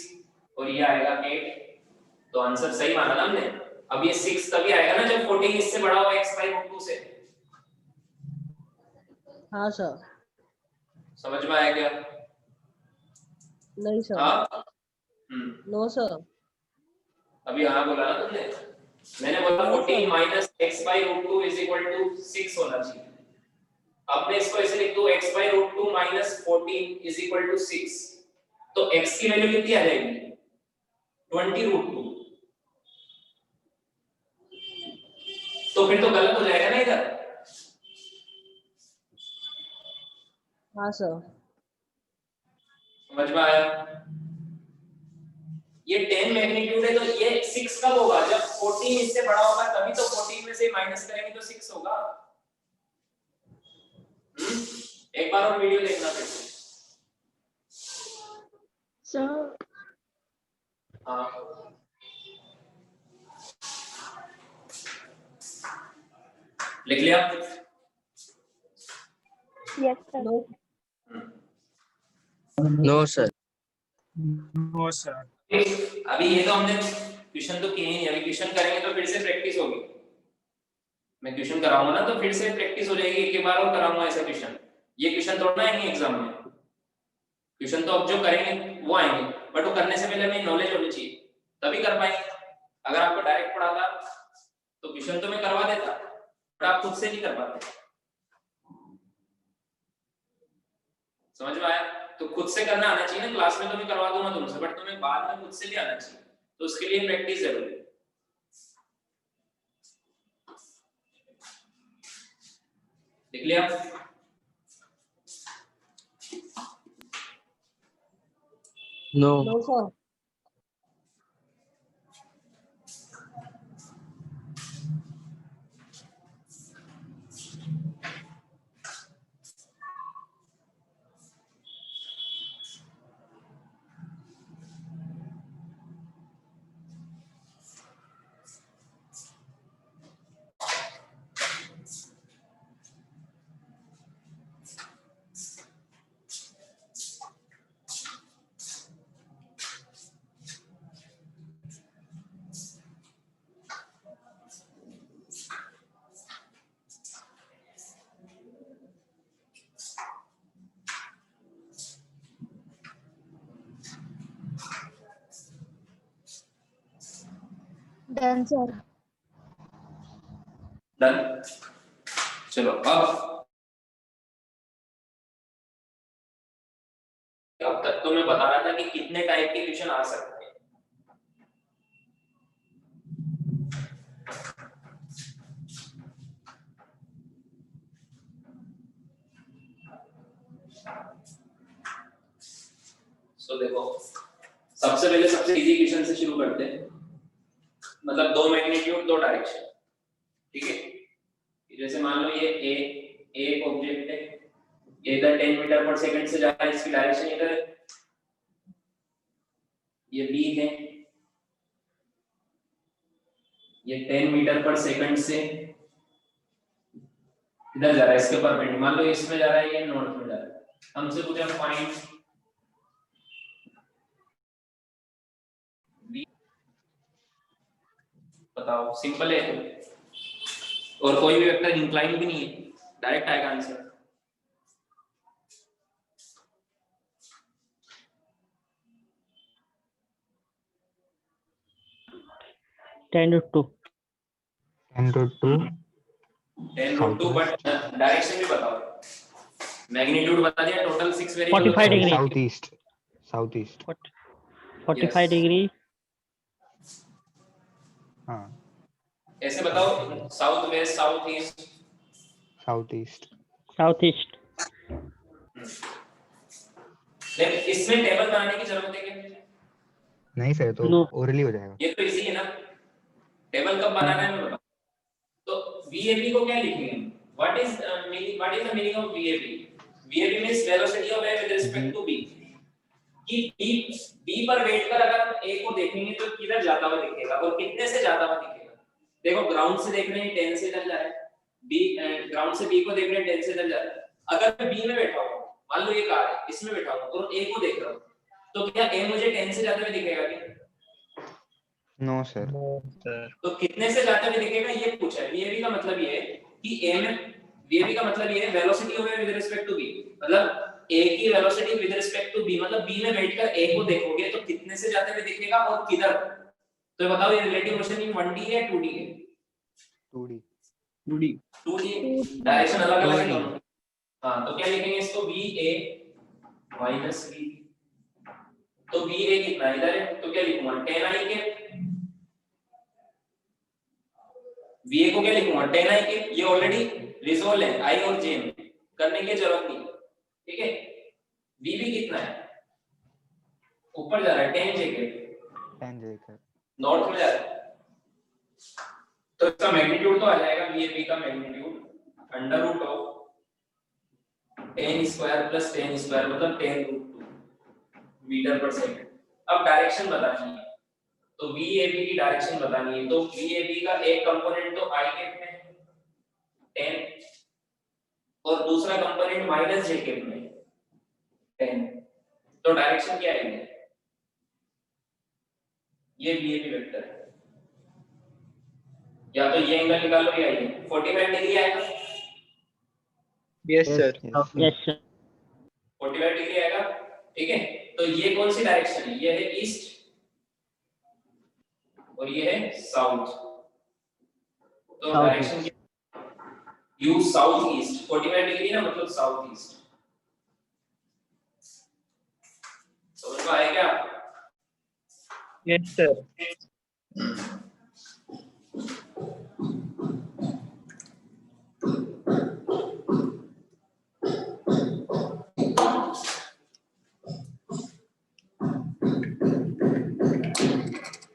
और ये आएगा 8, तो आंसर सही माना ना हमने। अब ये 6 तभी आएगा ना जब 14 इससे बड़ा हो x/√2 से। हाँ सर। समझ में आया क्या? नहीं सर। हाँ नो सर। अभी हाँ बोला ना तुमने, मैंने बोला 14 minus x/√2 is equal to 6 होना चाहिए। अब मैं इसको ऐसे लिख दूं x/√2 minus 14 is equal to 6, तो x की वैल्यू कितनी आ जाएगी? 20√2, तो फिर तो गलत हो जाएगा ना इधर। हाँ सर। समझ में आया? ये 10 मैग्नीट्यूड है तो ये 6 कब होगा? जब 14 इससे बड़ा होगा, तभी तो 14 में से माइनस करेंगे तो 6 होगा। एक बार और वीडियो देखना फिर से। सर हाँ लिख लिया? Yes sir. No sir. अभी ये तो हमने क्वेश्चन तो किए ही नहीं, अभी क्वेश्चन करेंगे तो फिर से प्रैक्टिस होगी। मैं क्वेश्चन कराऊंगा ना तो फिर से प्रैक्टिस हो जाएगी, एक बार और कराऊंगा ऐसा क्वेश्चन। ये क्वेश्चन थोड़ा आएंगे एग्जाम में, क्वेश्चन तो अब जो करेंगे वो आएंगे, बट वो करने से पहले हमें नॉलेज होनी चाहिए, तभी कर पाएंगे। अगर आपको डायरेक्ट पढ़ाता तो क्वेश्चन तो मैं करवा देता, बट आप खुद से नहीं कर पाते। समझ में आया? तो खुद से करना आना चाहिए ना, क्लास में तो मैं करवा दूंगा तुमसे, बट तुम्हें बाद में खुद से भी आना चाहिए, तो उसके लिए प्रैक्टिस जरूरी है। लिख लिया? No. No sir. Done sir. Done. चलो अब तक तो मैं बता रहा था कि कितने टाइप के क्वेश्चन आ सकते हैं. सो देखो, सबसे पहले सबसे इजी क्वेश्चन से शुरू करते हैं. मतलब दो मैग्नीट्यूड दो डायरेक्शन. ठीक है, जैसे मान लो ये ए एक ऑब्जेक्ट है, ये इधर 10 मीटर पर सेकंड से जा रहा है, इसकी डायरेक्शन इधर है. ये बी है, ये 10 मीटर पर सेकंड से इधर जा रहा है, इसके परपेंडिकुलर. मान लो इसमें जा रहा है, ये नॉर्थ में जा रहा है. हमसे पूछा फाइंड बी. बताओ, सिंपल है और कोई भी वेक्टर इंक्लाइन भी नहीं है, डायरेक्ट आएगा answer. Ten root two. 10√2 but direction भी बताओ. मैग्नीट्यूड बता दिया, total 6 variable 45 degree. South east. 45 degree. हाँ, ऐसे बताओ, south west south east. South east. Southeast. लेकिन इसमें टेबल बनाने की जरूरत है क्या? नहीं सर, तो No. ओरली हो जाएगा. ये तो इजी है ना. टेबल कब बनाना है मैं बता. तो VAB को क्या लिखेंगे? What is the meaning of VAB? VAB means velocity of A with respect to B. कि B पर वेट कर अगर A को देखेंगे तो किधर जाता हुआ दिखेगा और कितने से जाता हुआ दिखेगा. देखो, ग्राउंड से देख रहे हैं 10 से इधर जा रहा है, B ग्राउंड से B को देख रहे हैं 10 से इधर जा रहा है. अगर मैं B में बैठा हूं, मान लो ये कार है, इसमें बैठा हूं और A को देख रहा हूं, तो क्या A मुझे 10 से जाते हुए दिखेगा क्या? No sir. तो कितने से जाते हुए दिखेगा ये पूछा है. VAB का मतलब ये है कि A में VAB का मतलब ये है velocity of A with respect to B. मतलब A की velocity with respect to B, मतलब B में बैठकर A को देखोगे तो कितने से जाते हुए दिखेगा और किधर. तो बताओ, ये रिलेटिव मोशन इन 1D है 2D है? 2D. 2D. डायरेक्शन अलग अलग है दोनों. हाँ, तो क्या लिखेंगे इसको? VA minus V. तो VA कितना इधर है, तो क्या लिखूंगा? 10I के. VA को क्या लिखूंगा? 10I के. ये ऑलरेडी रिजोल्व है I और J में, करने की जरूरत नहीं. ठीक है. VB कितना है? ऊपर जा रहा है 10J के. 10J का. नॉर्थ में जा रहा है, तो इसका मैग्नीट्यूड तो आ जाएगा VAB का magnitude under root of 10 square plus 10 square, मतलब 10√2 मीटर पर सेकंड. अब डायरेक्शन बतानी है, तो VAB की डायरेक्शन बतानी है. तो VAB का एक कंपोनेंट तो I कैप में 10 और दूसरा कंपोनेंट माइनस J कैप में 10. तो डायरेक्शन क्या आएगी? ये VAB वेक्टर है. या तो ये एंगल निकालो, या ये 45 डिग्री आएगा. Yes sir. Yes sir. 45 degree आएगा. ठीक है. तो ये कौन सी डायरेक्शन है? ये है ईस्ट और ये है साउथ. तो direction you south east. 45 degree ना, मतलब साउथ ईस्ट. समझ में आया क्या? Yes sir.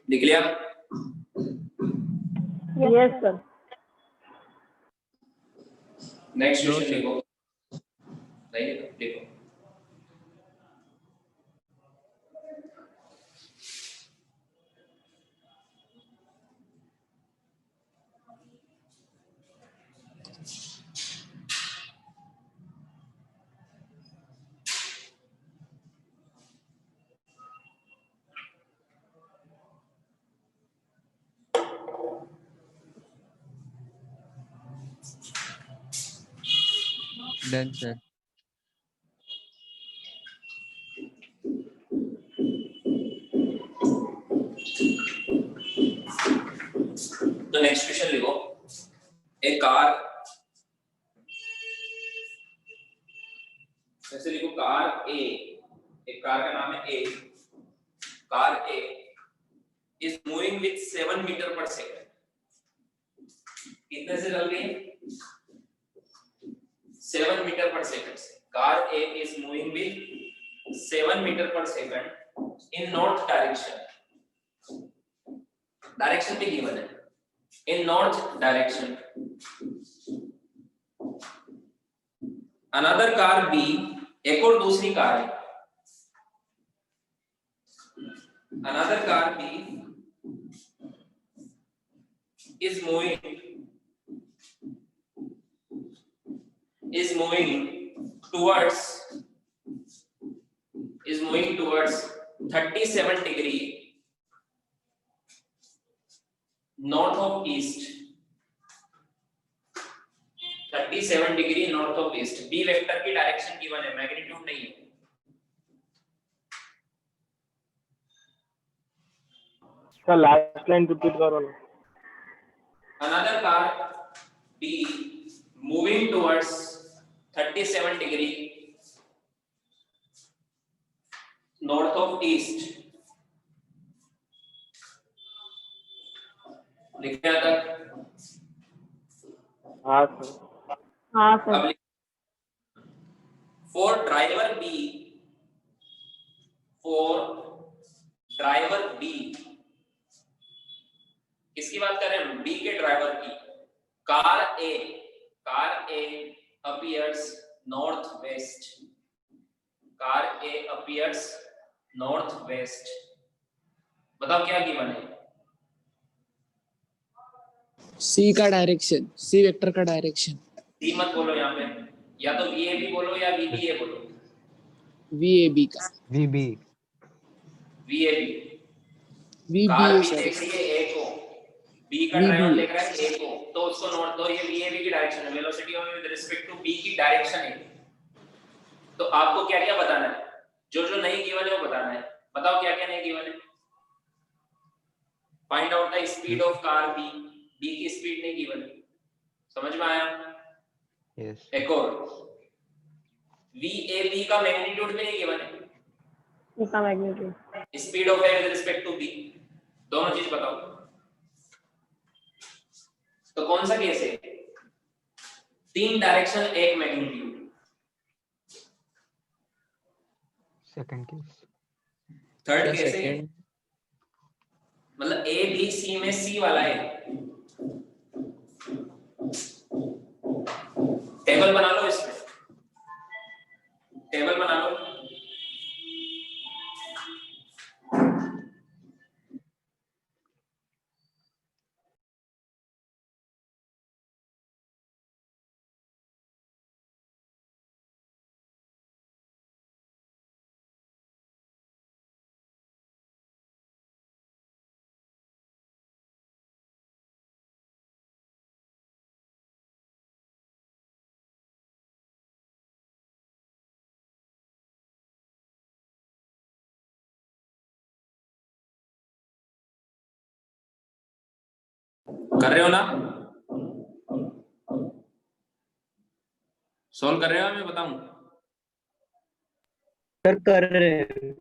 लिख लिया? Yes, sir. नेक्स्ट क्वेश्चन लिखो। नहीं लिखो। Done, sir. तो नेक्स्ट क्वेश्चन लिखो। एक कार, जैसे लिखो कार ए, एक कार का नाम है A. Car A is moving with 7 meter per second. कितने से चल रही है? 7 मीटर पर सेकंड से। Car A is moving with 7 meter per second in north direction. Direction भी गिवन है, in north direction. Another car B, एक और दूसरी कार है। Another car B is moving towards 37 degree north of east, 37 degree north of east. B vector की डायरेक्शन गिवन है, मैग्नीट्यूड नहीं है। सर लास्ट लाइन रिपीट करो ना। Another car B moving towards 37 degree north of east। लिखने आता? हाँ सर। अब for driver B, किसकी बात कर रहे हैं? बी के ड्राइवर की। कार ए appears north west। कार ए appears north west। बताओ क्या गिवन है? सी का डायरेक्शन, सी वेक्टर का डायरेक्शन। सी मत बोलो यहाँ पे, या तो VAB बोलो या VBA बोलो। VAB का। VB। Car VBA B sir. देख रही है ए को, बी का ड्राइवर देख रहा है ए को, तो उसको नोट दो, ये VAB की डायरेक्शन है। Velocity of with respect to B की डायरेक्शन है। तो आपको क्या क्या बताना है? जो जो नहीं गिवन है वो बताना है। बताओ क्या क्या नहीं गिवन है? Find out the speed of car B. B की स्पीड नहीं गिवन है, समझ में आया? यस। एक और VAB का मैग्नीट्यूड भी नहीं गिवन है। इसका magnitude, speed of A with respect to B, दोनों चीज बताओ। तो कौन सा केस है? 3 डायरेक्शन, एक magnitude. Second case. Third case है, मतलब A B C में C वाला है। टेबल बना लो, इसमें टेबल बना लो। कर रहे हो ना? सॉल्व कर रहे हो? मैं बताऊं? सर कर रहे हैं।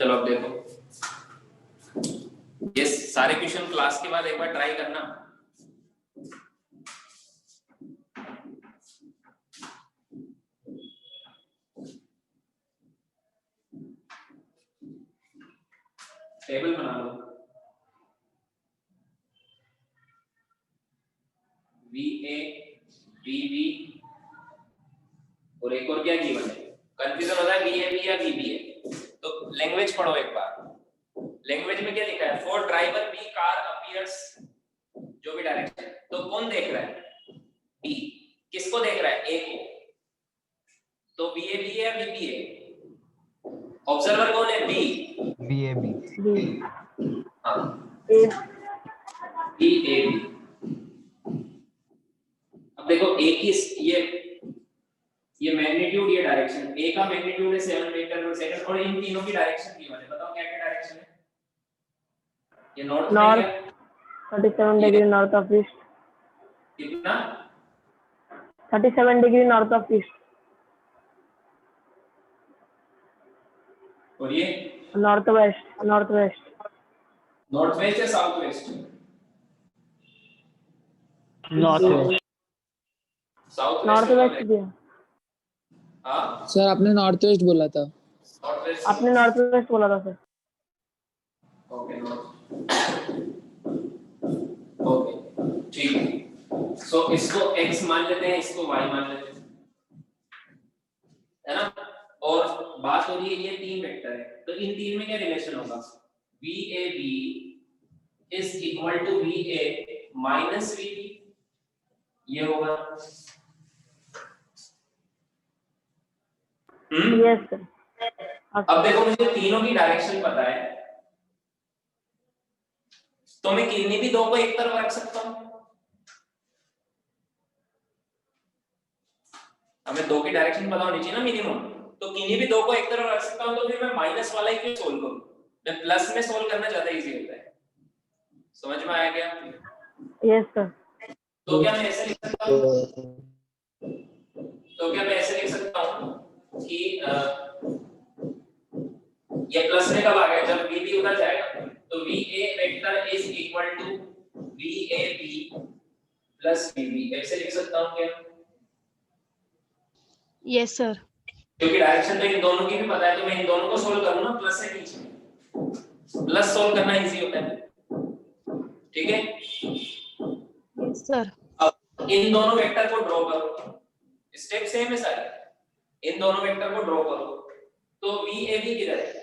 चलो अब देखो, ये सारे क्वेश्चन क्लास के बाद एक बार ट्राई करना। टेबल बना लो, VA VB और एक और क्या गिवन है, कंफ्यूजन होता है VAB या VBA। तो लैंग्वेज पढ़ो एक बार। लैंग्वेज में क्या लिखा है, for driver B car appears, जो भी डायरेक्शन, तो कौन देख रहा है, बी। किसको देख रहा है, ए को, तो VAB या VBA। ऑब्जर्वर कौन है, बी, VAB। हाँ ए VAB। अब देखो ए की ये मैग्नीट्यूड, ये डायरेक्शन, ए का मैग्नीट्यूड है 7 मीटर पर सेकंड, और इन तीनों की डायरेक्शन की है, बताओ क्या क्या डायरेक्शन है। ये नॉर्थ में नॉर्थ क्या, 37 डिग्री नॉर्थ ऑफ ईस्ट, कितना, 37 डिग्री नॉर्थ ऑफ ईस्ट, और ये north west, north west, north west या south west, north west, south north west दिया। हाँ सर आपने नॉर्थ वेस्ट बोला था। नॉर्थ वेस्ट, आपने नॉर्थ वेस्ट बोला था सर। ओके ओके ठीक है। सो इसको x मान लेते हैं, इसको y मान लेते हैं, है ना। और बात हो रही है ये तीन वेक्टर है, तो इन तीन में क्या रिलेशन होगा, VAB is equal to VA minus VB, ये होगा। Yes sir. अब देखो मुझे तीनों की डायरेक्शन पता है, तो मैं किन्हीं भी दो को एक तरफ रख सकता हूं। हमें दो की डायरेक्शन पता होनी चाहिए ना मिनिमम, तो किन्हीं भी दो को एक तरफ रख सकता हूं, तो फिर मैं माइनस वाला ही क्यों सोल्व करूं, मैं प्लस में सोल्व करना ज्यादा इजी होता है। समझ में आया क्या? Yes sir. तो क्या मैं ऐसे लिख सकता हूं, कि ये प्लस में कब आ गया, जब VB उधर जाएगा, तो VA vector is equal to VAB plus VB, ऐसे लिख सकता हूं क्या? Yes sir. क्योंकि डायरेक्शन तो इन दोनों की भी पता है, तो मैं इन दोनों को सोल्व करूं ना प्लस से नीचे, प्लस सोल्व करना इजी होता है, ठीक है। Yes sir. अब इन दोनों वेक्टर को ड्रॉ करो, स्टेप सेम है सारे, इन दोनों वेक्टर को ड्रॉ करो, तो VAB किधर है,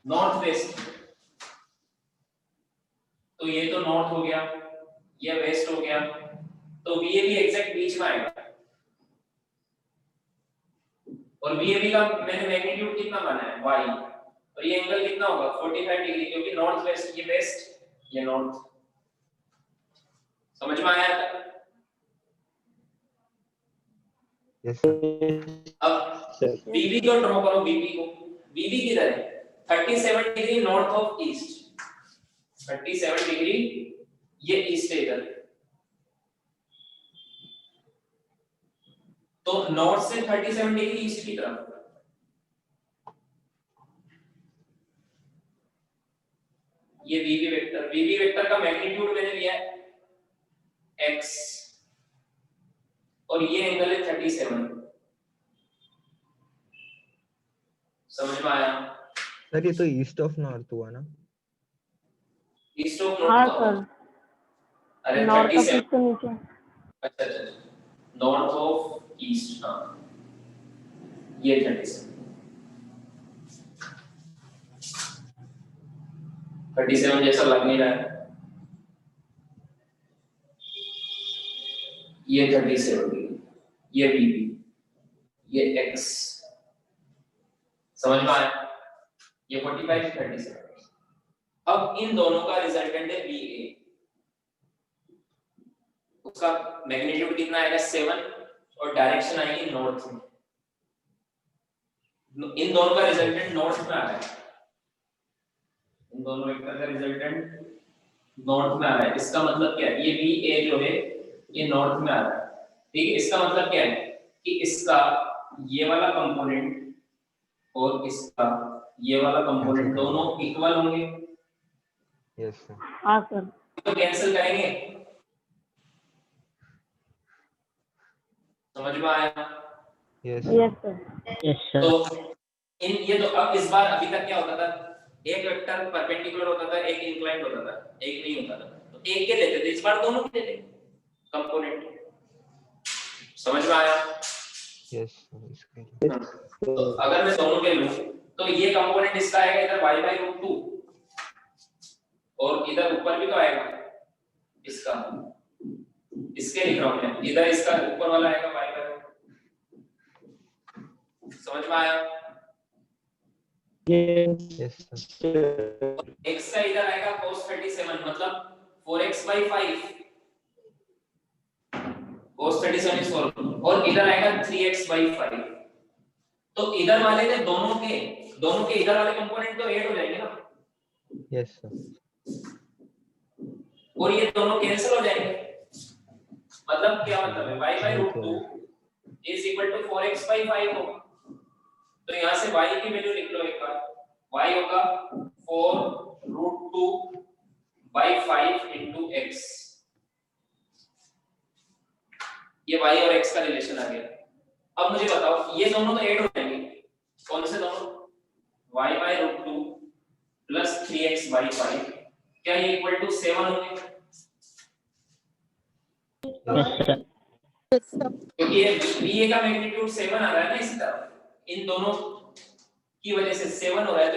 नॉर्थ वेस्ट, तो ये तो नॉर्थ हो गया, ये वेस्ट हो गया, तो VAB एग्जैक्ट बीच में आएगा। और VAB का मैंने मैग्नीट्यूड कितना माना है, y, और ये एंगल कितना होगा 45 डिग्री, क्योंकि नॉर्थ वेस्ट, ये वेस्ट, ये नॉर्थ। समझ में आया? Yes sir. अब VB को ड्रॉ करो, VB किधर है, 37 degree north of east, 37 degree, ये ईस्ट है इधर, तो नॉर्थ से 37 डिग्री ईस्ट की तरफ, ये VB वेक्टर का मैग्नीट्यूड मैंने लिया है x, और ये एंगल है 37। समझ में आया? सर ये तो ईस्ट ऑफ नॉर्थ हुआ ना? ईस्ट ऑफ हाँ नॉर्थ, सर, अरे नॉर्थ ऑफ 37, ईस्ट के नीचे। अच्छा नॉर्थ ऑफ ईस्ट, हाँ ये 37 जैसा लग नहीं रहा है, ये 37 डिग्री, ये VB, ये x, समझ में आया? ये 45 37। अब इन दोनों का रिजल्टेंट है VA, उसका मैग्नीट्यूड कितना आएगा 7, और डायरेक्शन आएगी नॉर्थ में। इन दोनों का रिजल्टेंट नॉर्थ में आ रहा है, इन दोनों वेक्टर का रिजल्टेंट नॉर्थ में आ रहा है। इसका मतलब क्या है, ये VA जो है ये नॉर्थ में आ रहा है, ठीक है। इसका मतलब क्या है कि इसका ये वाला कंपोनेंट और इसका ये वाला कंपोनेंट दोनों इक्वल होंगे, यस सर। हाँ सर। तो कैंसिल करेंगे। समझ में आया? Yes yes sir. Yes sir. तो इन ये तो अब इस बार अभी तक क्या होता था, एक वेक्टर परपेंडिकुलर होता था, एक इंक्लाइंड होता था, एक नहीं होता था, तो एक के लेते थे, इस बार दोनों के लेते कंपोनेंट। समझ में आया? यस तो अगर मैं दोनों के लूं तो ये कंपोनेंट इसका आएगा इधर y/√2 और इधर ऊपर भी तो आएगा इसका, इसके लिख रहा हूं मैं, इधर इसका ऊपर वाला आएगा y/√2। समझ में आया? Yes sir. x का इधर आएगा cos 37 मतलब 4x/5 cos 37 is 4 और इधर आएगा 3x/5। तो इधर वाले के दोनों के इधर वाले कंपोनेंट तो ऐड हो जाएंगे ना। Yes sir. और ये दोनों कैंसिल हो जाएंगे, मतलब क्या मतलब है y/√2 is equal to 4x/5 होगा। तो यहां से y की वैल्यू लिख लो एक बार, y होगा 4√2/5 into x। ये y और x का रिलेशन आ गया। अब मुझे बताओ ये दोनों तो ऐड हो जाएंगे, कौन से दोनों, y/√2 plus 3x/5, क्या ये इक्वल टू 7 होंगे? Yes sir. क्योंकि ये VA का मैग्नीट्यूड 7 आ रहा है ना इसी तरफ, इन दोनों की वजह से 7 हो रहा है, तो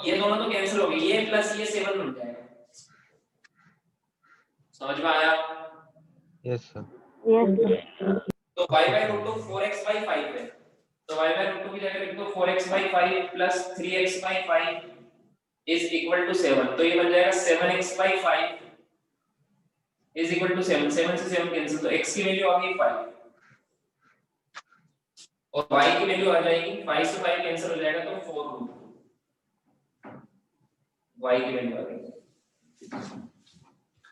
ये दोनों तो कैंसिल हो गए, ये प्लस ये 7 बन जाएगा। समझ में आया? Yes sir. Yes sir. तो y/√2 4x/5 है, तो y/√2 की जगह लिख दो 4x/5 plus 3x/5 is equal to 7। तो ये बन जाएगा 7x/5 is equal to 7। 7 से 7 कैंसिल, तो x की वैल्यू आ गई 5 और y की वैल्यू आ जाएगी 5 से 5 कैंसिल हो जाएगा तो 4 y की वैल्यू आ गई।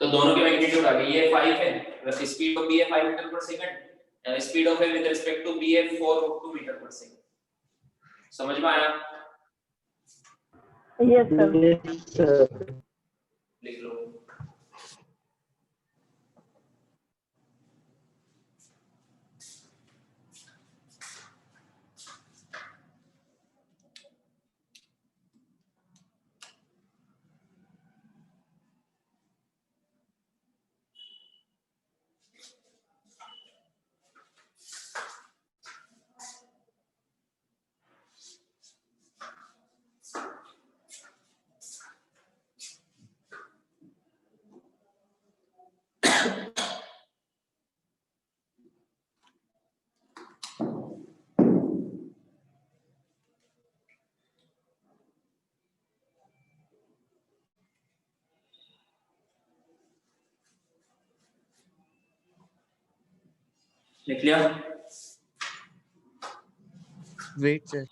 तो दोनों के मैग्नीट्यूड आ गए, ये 5 है, स्पीड ऑफ b है 5 metre per second, speed of a with respect to b है 4√2 मीटर पर सेकंड। समझ में आया? Yes sir. लिख लो। लिख लिया? Wait sir.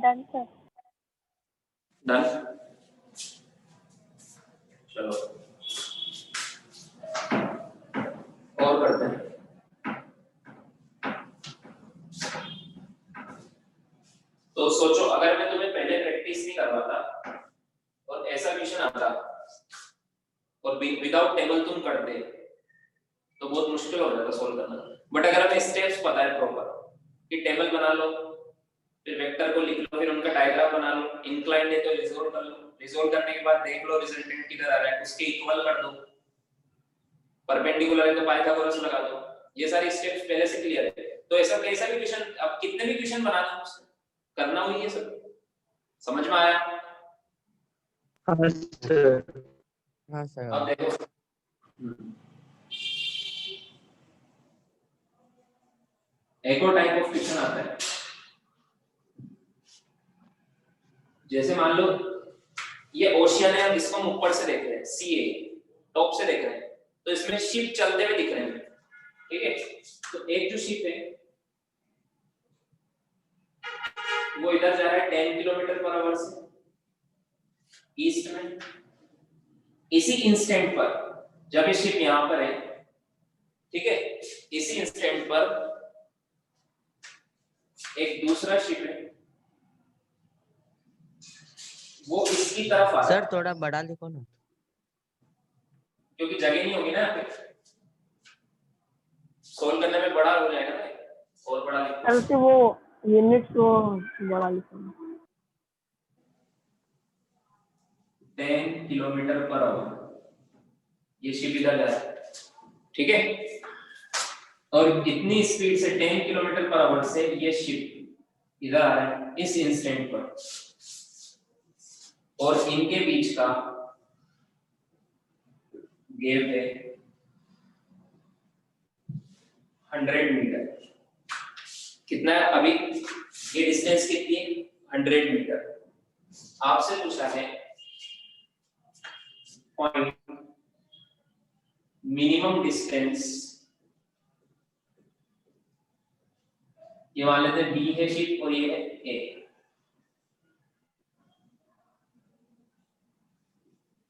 Done sir. Done. चलो और करते हैं। तो सोचो अगर मैं तुम्हें पहले प्रैक्टिस नहीं करवाता और ऐसा क्वेश्चन आता और विदाउट टेबल तुम करते तो बहुत मुश्किल हो जाता सॉल्व करना। बट अगर हमें स्टेप्स पता है प्रॉपर कि टेबल बना लो, फिर वेक्टर को लिख लो, फिर उनका डायग्राम बना लो, इंक्लाइंड है तो रिजोल्व कर लो, रिजोल्व करने के बाद देख लो रिजल्टेंट किधर आ रहा है, उसके इक्वल कर दो, परपेंडिकुलर है तो पाइथागोरस लगा दो, ये सारी स्टेप्स पहले से क्लियर है तो ऐसा कैसा भी क्वेश्चन, अब कितने भी क्वेश्चन बना दो करना हुई है सब, समझ में आया? हाँ सर। हाँ सर। अब देखो एक और टाइप ऑफ क्वेश्चन आता है, जैसे मान लो ये ओशियन है, अब इसको हम ऊपर से देख रहे हैं, सी ए टॉप से देख रहे हैं, तो इसमें शिप चलते हुए दिख रहे हैं, ठीक है? तो एक जो शिप है वो इधर जा रहा है 10 किलोमीटर पर आवर से ईस्ट में। इसी इंस्टेंट पर जब ये शिप यहां पर है, ठीक है, इसी इंस्टेंट पर एक दूसरा शिप है, वो इसकी तरफ आ रहा है। सर थोड़ा बड़ा लिखो ना, क्योंकि जगह नहीं होगी ना यहाँ पे, सोल्व करने में बड़ा हो जाएगा ना, और बड़ा लिखो। सर वो यूनिट को बड़ा लिखो। 10 किलोमीटर पर आवर ये शिप इधर जा रहा है, ठीक है? और इतनी स्पीड से 10 किलोमीटर पर आवर से ये शिप इधर आ रहा है इस इंस्टेंट पर, और इनके बीच का गैप है 100 मीटर। कितना है अभी ये डिस्टेंस कितनी है? 100 मीटर। आपसे पूछा है पॉइंट मिनिमम डिस्टेंस, ये मान लेते हैं बी है शिप और ये है A,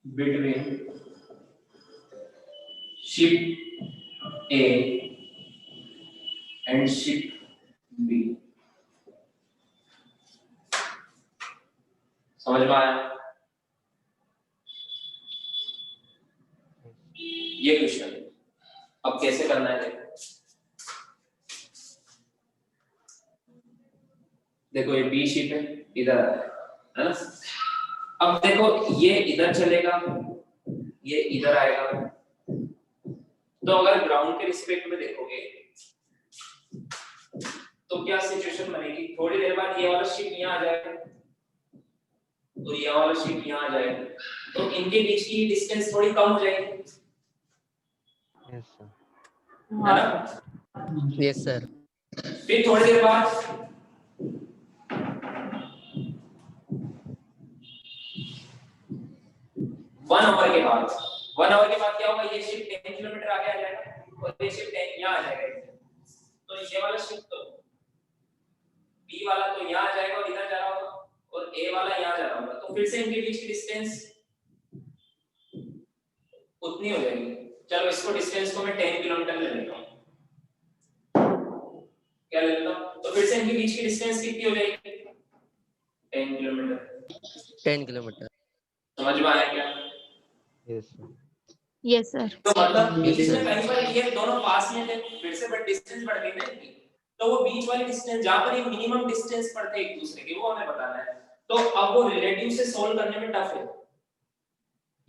between ship A and ship B. समझ में आया ये क्वेश्चन? अब कैसे करना है देखो ये बी शिप है इधर है ना, अब देखो ये इधर चलेगा, ये इधर आएगा, तो अगर ग्राउंड के रिस्पेक्ट में देखोगे तो क्या सिचुएशन बनेगी? थोड़ी देर बाद ये वाला शिप यहाँ आ जाएगा और ये वाला शिप यहाँ आ जाएगा, तो इनके बीच की डिस्टेंस थोड़ी कम हो जाएगी, यस सर। है ना? Yes sir. फिर थोड़ी देर बाद वन आवर के बाद क्या होगा? ये शिप 10 किलोमीटर आगे आ जाएगा और ये शिप 10 यहाँ आ जाएगा, तो ये वाला शिप तो बी वाला तो यहाँ आ जाएगा और इधर जा रहा होगा, और ए वाला यहाँ जा रहा होगा, तो फिर से इनके बीच की डिस्टेंस उतनी हो जाएगी। चलो इसको डिस्टेंस को मैं 10 किलोमीटर ले लेता हूँ, क्या ले लेता हूँ? तो फिर से इनके बीच की डिस्टेंस कितनी हो जाएगी? 10 किलोमीटर। 10 किलोमीटर। समझ में आया क्या? Yes sir. Yes sir. तो मतलब बीच में कहीं पर ये दोनों पास में थे, फिर से बट डिस्टेंस बढ़ गई ना इनकी, तो वो बीच वाली डिस्टेंस जहां पर ये मिनिमम डिस्टेंस पर थे एक दूसरे के, वो हमें बताना है। तो अब वो रिलेटिव से सोल्व करने में टफ है,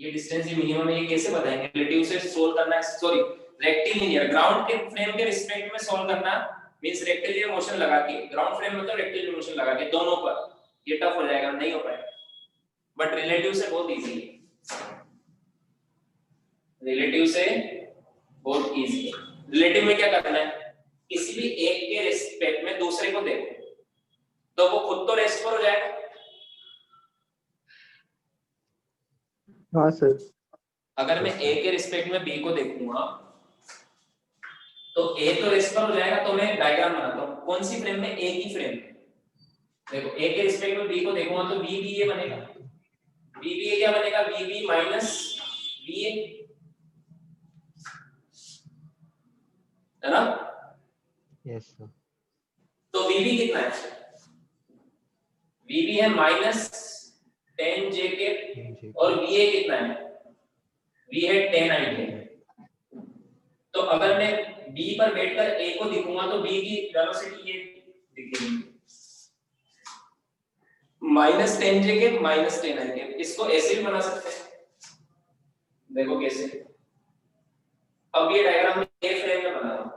ये डिस्टेंस ये मिनिमम है, ये कैसे बताएंगे? रिलेटिव से सोल्व करना है, सॉरी रेक्टिलिनियर ग्राउंड के फ्रेम के रिस्पेक्ट में सोल्व करना मींस रेक्टिलिनियर मोशन लगा के, ग्राउंड फ्रेम में तो रेक्टिलिनियर मोशन लगा के दोनों पर, ये टफ हो जाएगा, नहीं हो पाएगा। बट रिलेटिव से बहुत इजी है, रिलेटिव से बहुत इजी है। रिलेटिव में क्या करना है? किसी भी एक के रिस्पेक्ट में दूसरे को देखो, तो वो खुद तो रेस्ट पर हो जाएगा। हाँ सर। अगर मैं ए के रिस्पेक्ट में बी को देखूंगा तो ए तो रेस्ट पर हो जाएगा, तो मैं डायग्राम बनाता हूँ। कौन सी फ्रेम में? ए की फ्रेम में। देखो ए के रिस्पेक्ट में बी को देखूंगा तो बी बी ये बनेगा, बी बी ये क्या बनेगा? बी बी माइनस बी ए, है ना? Yes sir. तो बी बी कितना है? बी बी है माइनस 10 जे के, और बी ए कितना है? बी है 10 आई के। तो अगर मैं बी पर बैठकर ए को दिखूंगा तो बी की वेलोसिटी ये दिखेगी माइनस 10 जे के माइनस 10 आई के। इसको ऐसे भी बना सकते हैं, देखो कैसे। अब ये डायग्राम में ए फ्रेम में बना रहा हूं,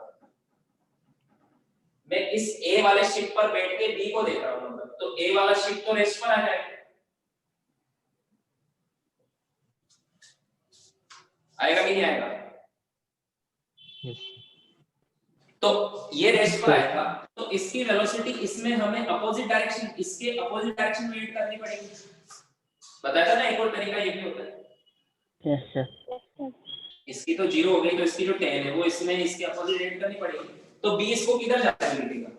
मैं इस ए वाले शिप पर बैठ के बी को देख रहा हूं, मतलब तो ए वाला शिप तो रेस्ट पर आ जाएगा, आएगा कि नहीं आएगा? यस तो ये रेस्ट पर आएगा, तो इसकी वेलोसिटी इसमें हमें अपोजिट डायरेक्शन, इसके अपोजिट डायरेक्शन में रीड करनी पड़ेगी। बताया था ना एक और तरीका ये भी होता है। Yes sir. इसकी तो 0 हो गई, तो इसकी जो 10 है वो इसमें इसके अपोजिट रीड करनी पड़ेगी। तो बी इसको किधर जाता है रीडिंग का?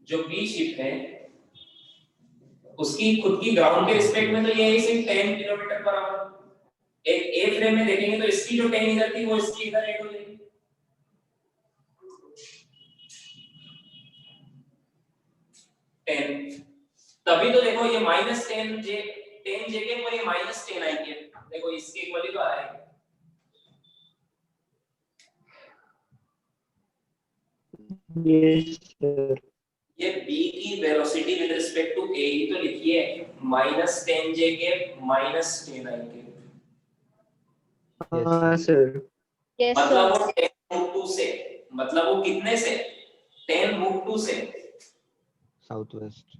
जो बी शिप है उसकी खुद की ग्राउंड के रिस्पेक्ट में तो ये है सिर्फ 10 किलोमीटर पर आवर। एक ए फ्रेम में देखेंगे तो इसकी जो 10 इधर थी वो इसकी इधर ऐड हो जाएगी। तभी तो देखो ये -10 जे 10 जे के पर ये -10 आई है, देखो इसके इक्वली तो आ रहा है। Yes sir. ये b की velocity with respect to a ही तो लिखी है, -10 जे के -10 आई के। हाँ सर। यस मतलब सर। वो 10 मूव टू से, मतलब वो कितने से 10 मूव टू से साउथ वेस्ट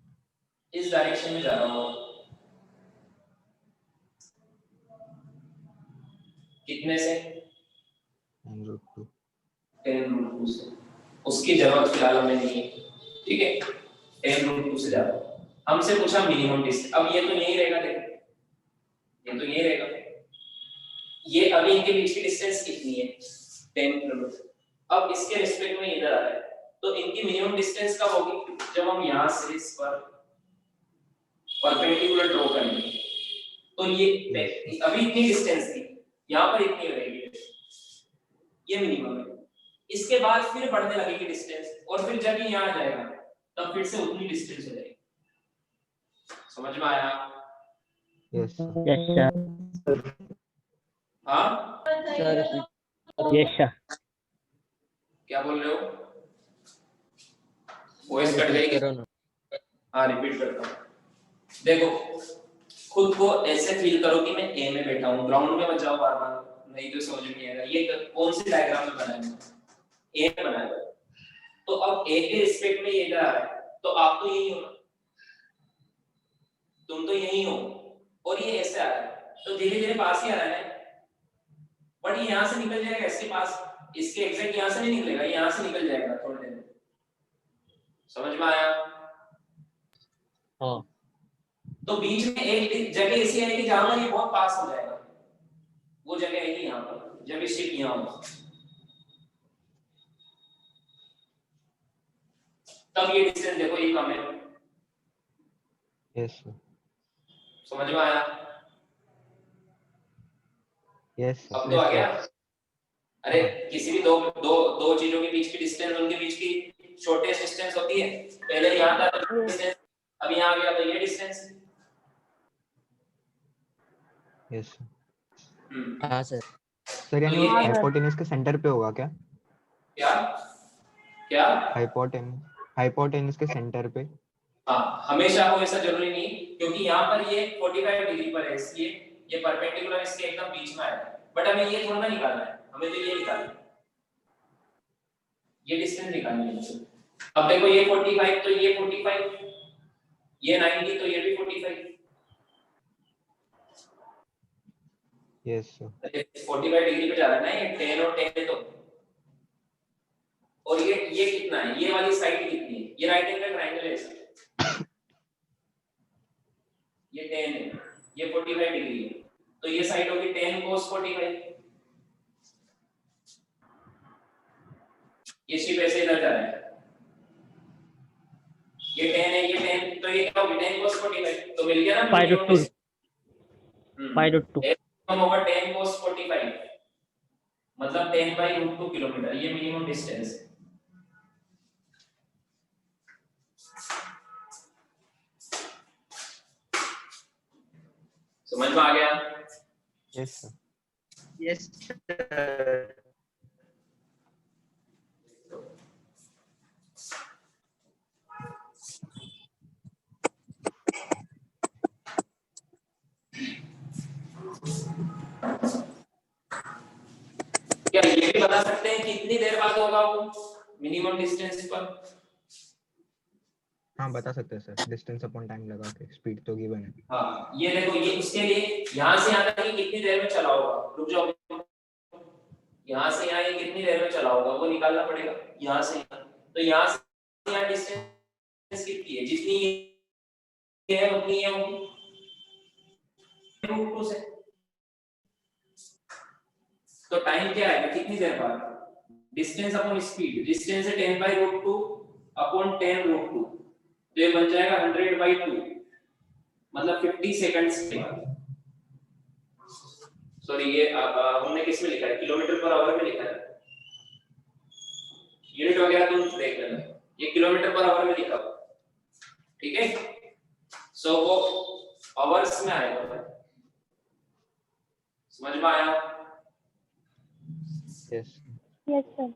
इस डायरेक्शन में जा रहा हूं। कितने से? 10 रूट 2 से। उसकी जरूरत फिलहाल हमें नहीं है, ठीक है। 10 रूट 2 से जा रहा हूं। हमसे पूछा मिनिमम डिस्टेंस, अब ये तो यही रहेगा, देखो ये तो यही रहेगा। ये अभी इनके बीच की डिस्टेंस कितनी है? 10 किलोमीटर। अब इसके रिस्पेक्ट में इधर आ रहा है, तो इनकी मिनिमम डिस्टेंस कब होगी? जब हम यहां से इस पर परपेंडिकुलर ड्रॉ करेंगे। तो ये अभी इतनी डिस्टेंस थी, यहां पर इतनी रहेगी, ये मिनिमम है। इसके बाद फिर बढ़ने लगेगी डिस्टेंस, और फिर जब ये यहां आ जाएगा तब फिर से उतनी डिस्टेंस हो जाएगी। समझ में आया? Yes yes sir. हाँ यस सर। क्या बोल रहे हो? वॉइस कट गई। करो ना। हाँ रिपीट करता हूँ। देखो खुद को ऐसे फील करो कि मैं ए में बैठा हूँ, ग्राउंड में मत जाओ बार बार, नहीं तो समझ में नहीं आएगा। ये कौन सी डायग्राम में बनाया है? ए में बनाया है। तो अब ए के रिस्पेक्ट में ये इधर आ रहा है, तो आप तो यही हो ना, तुम तो यही हो, और ये ऐसे आ रहा है, तो धीरे धीरे पास ही आ रहा है। बट ये यहाँ से निकल जाएगा इसके पास, इसके एग्जैक्ट यहाँ से नहीं निकलेगा, यहाँ से निकल जाएगा थोड़ी देर में। समझ में आया? हाँ। तो बीच में एक जगह ऐसी है कि जहां पर ये बहुत पास हो जाएगा, वो जगह है यहाँ पर, जब ये शिप यहाँ हो तब ये डिस्टेंस देखो ये कम है। यस समझ में आया? यस अब तो आ गया। अरे किसी भी दो चीजों के बीच की डिस्टेंस, उनके बीच की शॉर्टेस्ट डिस्टेंस होती है। पहले यहाँ था डिस्टेंस, अब यहाँ आ गया तो ये डिस्टेंस। यस हाँ सर। सर यानी तो ये हाइपोटेन्यूज के सेंटर पे होगा क्या? क्या क्या? हाइपोटेन्यूज के सेंटर पे? हाँ हमेशा हो ऐसा जरूरी नहीं, क्योंकि यहाँ पर ये 45 डिग्री पर है, इसलिए ये परपेंडिकुलर इसके एकदम बीच में आएगा। बट हमें ये थोड़ा निकालना है, हमें तो ये निकालना है, ये डिस्टेंस निकालनी है। अब देखो ये 45 तो ये 45, ये 90 तो ये भी 45। यस सर 45 डिग्री पे जा रहा है ना, ये 10 और 10 है तो। और ये कितना है? ये वाली साइड कितनी है? ये राइट एंगल ट्रायंगल है इसका। ये 10 है, ये 45 डिग्री है, तो ये साइड होगी 10 cos 45। ये शिप ऐसे इधर जा रहा है, ये 10 है, ये 10, तो ये क्या होगी 10 cos 45, तो मिल गया ना √2 हम ओवर 10 cos 45, मतलब 10/√2 किलोमीटर, ये मिनिमम डिस्टेंस है। समझ में आ गया? Yes sir yes sir. क्या ये भी बता सकते हैं कितनी देर बाद होगा वो मिनिमम डिस्टेंस पर? हाँ बता सकते हैं सर, डिस्टेंस अपॉन टाइम लगा के, स्पीड तो गिवन है। हाँ ये देखो, ये उसके लिए यहाँ से यहाँ तक कितनी देर में चला होगा, रुक जाओ, यहाँ से यहाँ ये कितनी देर में चला होगा वो निकालना पड़ेगा। यहाँ से यहाँ, तो यहाँ से यहाँ डिस्टेंस कितनी है, जितनी ये है उतनी है होगी रूट 2 से। तो टाइम क्या आएगा, कितनी देर बाद, डिस्टेंस अपॉन स्पीड, डिस्टेंस है 10/√2 अपॉन 10√2, तो ये बन जाएगा 100/2, मतलब 50 सेकंड्स के बाद। सॉरी ये हमने किस में लिखा है, किलोमीटर पर आवर में लिखा है, यूनिट वगैरह तुम देख लेना, ये किलोमीटर पर आवर में लिखा हुआ, ठीक है। सो वो आवर्स में आएगा, समझ में आया? Yes yes sir.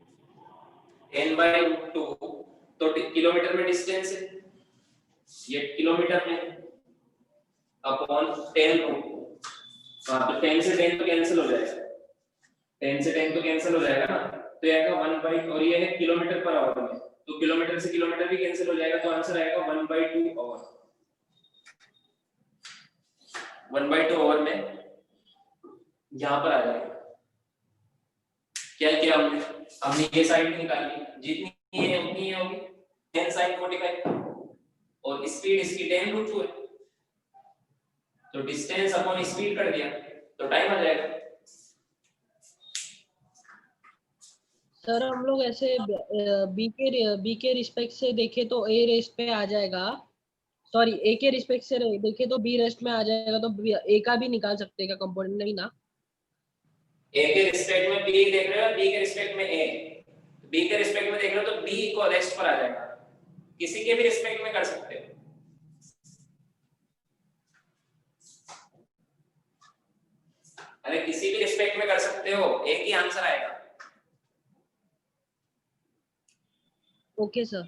10/2 तो किलोमीटर में डिस्टेंस है, ये किलोमीटर में अपॉन 10√2। हाँ तो 10 से 10 तो कैंसिल हो जाएगा, 10 से 10 तो कैंसिल हो जाएगा ना, तो ये आएगा 1 और ये है किलोमीटर पर आवर में, तो किलोमीटर से किलोमीटर भी कैंसिल हो जाएगा, तो आंसर आएगा 1/2 आवर। 1/2 आवर में यहाँ पर आ जाएगा। क्या किया हमने ये साइड निकाली, जितनी है उतनी है होगी 10 sin 45, और स्पीड इसकी 10√2 है, तो डिस्टेंस अपॉन स्पीड कर दिया तो टाइम आ जाएगा। सर हम लोग ऐसे बी के रिस्पेक्ट से देखे तो ए रेस्ट पे आ जाएगा, सॉरी ए के रिस्पेक्ट से देखे तो बी रेस्ट में आ जाएगा, तो ए का भी निकाल सकते हैं क्या कंपोनेंट, नहीं ना? ए के रिस्पेक्ट में बी देख रहे हो, बी के रिस्पेक्ट में ए, बी के रिस्पेक्ट में देख रहे हो तो बी को रेस्ट पर आ जाएगा, किसी के भी रिस्पेक्ट में कर सकते हो। अरे किसी भी रिस्पेक्ट में कर सकते हो, एक ही आंसर आएगा। Okay sir.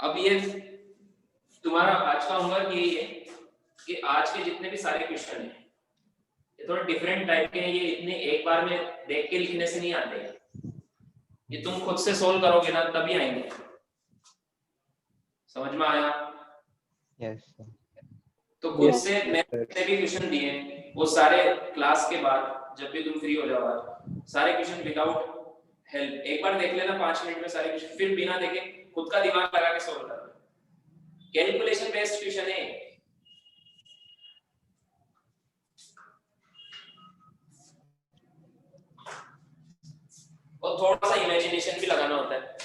अब ये तुम्हारा आज का होमवर्क यही है कि आज के जितने भी सारे क्वेश्चन हैं ये थोड़ा डिफरेंट टाइप के हैं, ये इतने एक बार में देख के लिखने से नहीं आते हैं, ये तुम खुद से सोल्व करोगे ना तभी आएंगे। समझ में आया? यस तो खुद से मैंने भी क्वेश्चन दिए, वो सारे क्लास के बाद जब भी तुम फ्री हो जाओ सारे क्वेश्चन विदाउट हेल्प एक बार देख लेना 5 मिनट में सारे क्वेश्चन, फिर बिना देखे खुद का दिमाग लगा के सोल्व करना। कैलकुलेशन बेस्ड क्वेश्चन है। और थोड़ा सा इमेजिनेशन भी लगाना होता है,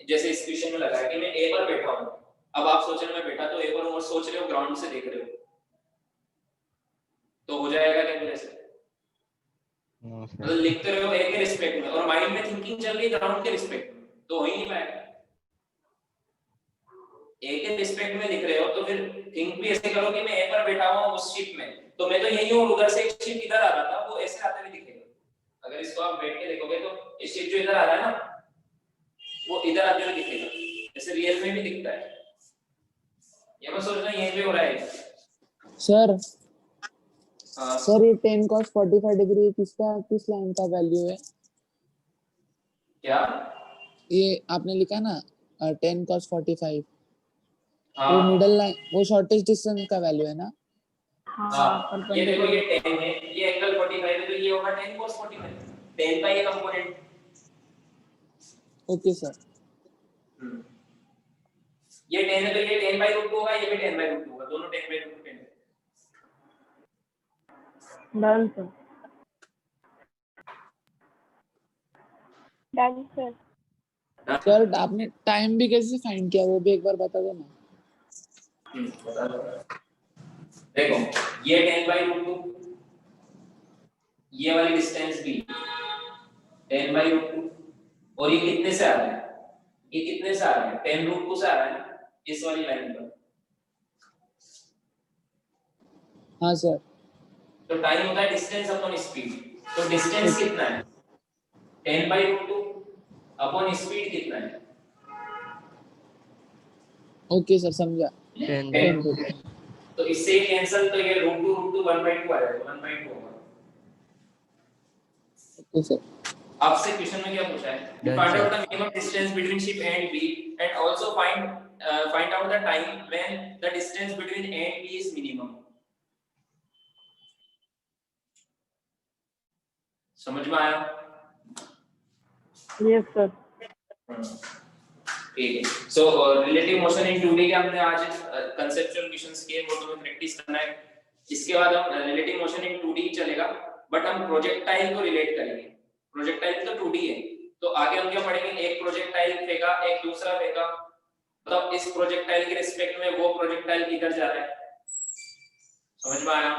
जैसे इस क्वेश्चन में लगा है कि मैं ए पर बैठा हूं, अब आप सोच रहे हो मैं बैठा तो ए पर हूं और सोच रहे हो ग्राउंड से देख रहे हो, तो हो जाएगा कैलकुलेशन। मतलब लिखते रहो ए के रिस्पेक्ट में और माइंड में थिंकिंग चल रही है ग्राउंड के रिस्पेक्ट में, तो हो ही नहीं पाएगा। ए के रिस्पेक्ट में लिख रहे हो तो फिर थिंक भी ऐसे करो कि मैं ए पर बैठा हुआ हूं उस शिप में, तो मैं तो यही हूं, उधर से एक शिप इधर आ रहा था, वो ऐसे आते हुए दिखेगा। अगर इसको आप बैठ के देखोगे तो ये शिप जो इधर आ रहा है ना वो इधर आते हुए दिखेगा, जैसे रियल में भी दिखता है। ये मैं सोच रहा हूं यहीं पे हो रहा है सर। हाँ सर ये 10 cos 45 डिग्री किस लाइन का वैल्यू है? क्या ये आपने लिखा ना 10 cos 45, वो हाँ मिडल लाइन, वो शॉर्टेस्ट डिस्टेंस का वैल्यू है ना? हाँ ये देखो ये 10 है, ये एंगल 45 है, तो ये होगा 10 cos 45, 10 का ये कंपोनेंट। Okay sir. ये 10 है तो ये 10/√2 होगा, ये भी 10/√2 होगा, दोनों 10/√2 10। Done sir. Done sir. Sir आपने टाइम भी कैसे फाइंड किया वो भी एक बार बता दो ना। बता दो। देखो ये 10/√2, ये वाली डिस्टेंस भी 10/√2, और ये कितने से आ रहा है, ये कितने से आ रहा है, 10√2 से आ रहा है ना इस वाली लाइन पर। हाँ सर। तो टाइम होता है डिस्टेंस अपॉन स्पीड, तो डिस्टेंस कितना है 10/√2 अपॉन स्पीड कितना है। ओके सर समझा। 10। तो इससे कैंसिल, तो ये √2 √2 1/2 आ जाएगा, 1/2 होगा। Okay sir. आपसे क्वेश्चन में क्या पूछा है? Done, find sir. Out the minimum distance between ship A and B and also find out the time when the distance between A and B is minimum. समझ में आया? Yes, sir. ठीक है। So relative motion in 2D के हमने आज कंसेप्चुअल क्वेश्चंस किए, वो तुम्हें प्रैक्टिस करना है। इसके बाद हम रिलेटिव मोशन इन 2D चलेगा, बट हम प्रोजेक्टाइल को रिलेट करेंगे। प्रोजेक्टाइल तो 2D है, तो आगे हम क्या पढ़ेंगे? एक प्रोजेक्टाइल फेंका, एक दूसरा फेंका, मतलब इस प्रोजेक्टाइल के रिस्पेक्ट में वो प्रोजेक्टाइल किधर जा रहा है। समझ में आया?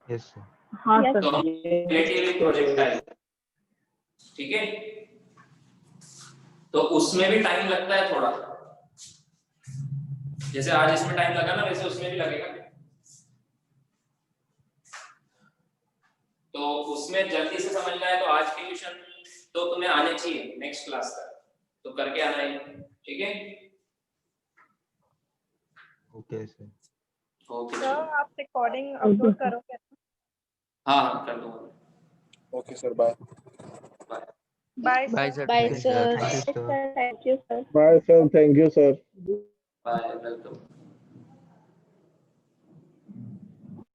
Yes sir. हाँ Yes. सर। तो रिलेटिव प्रोजेक्टाइल, ठीक है। तो उसमें भी टाइम लगता है थोड़ा, जैसे आज इसमें टाइम लगा ना, वैसे उसमें भी लगेगा। तो उसमें जल्दी से समझना है तो आज के क्वेश्चन तो तुम्हें आने चाहिए नेक्स्ट क्लास तक, तो करके आना है, ठीक है? Okay sir. ओके सर आप रिकॉर्डिंग अपलोड करोगे? हाँ कर दूंगा। Okay sir, bye. Bye Bye, sir. sir. Bye, Thank you, sir. Thank you sir. Thank you sir. Bye, sir. Thank you, sir. Bye, welcome.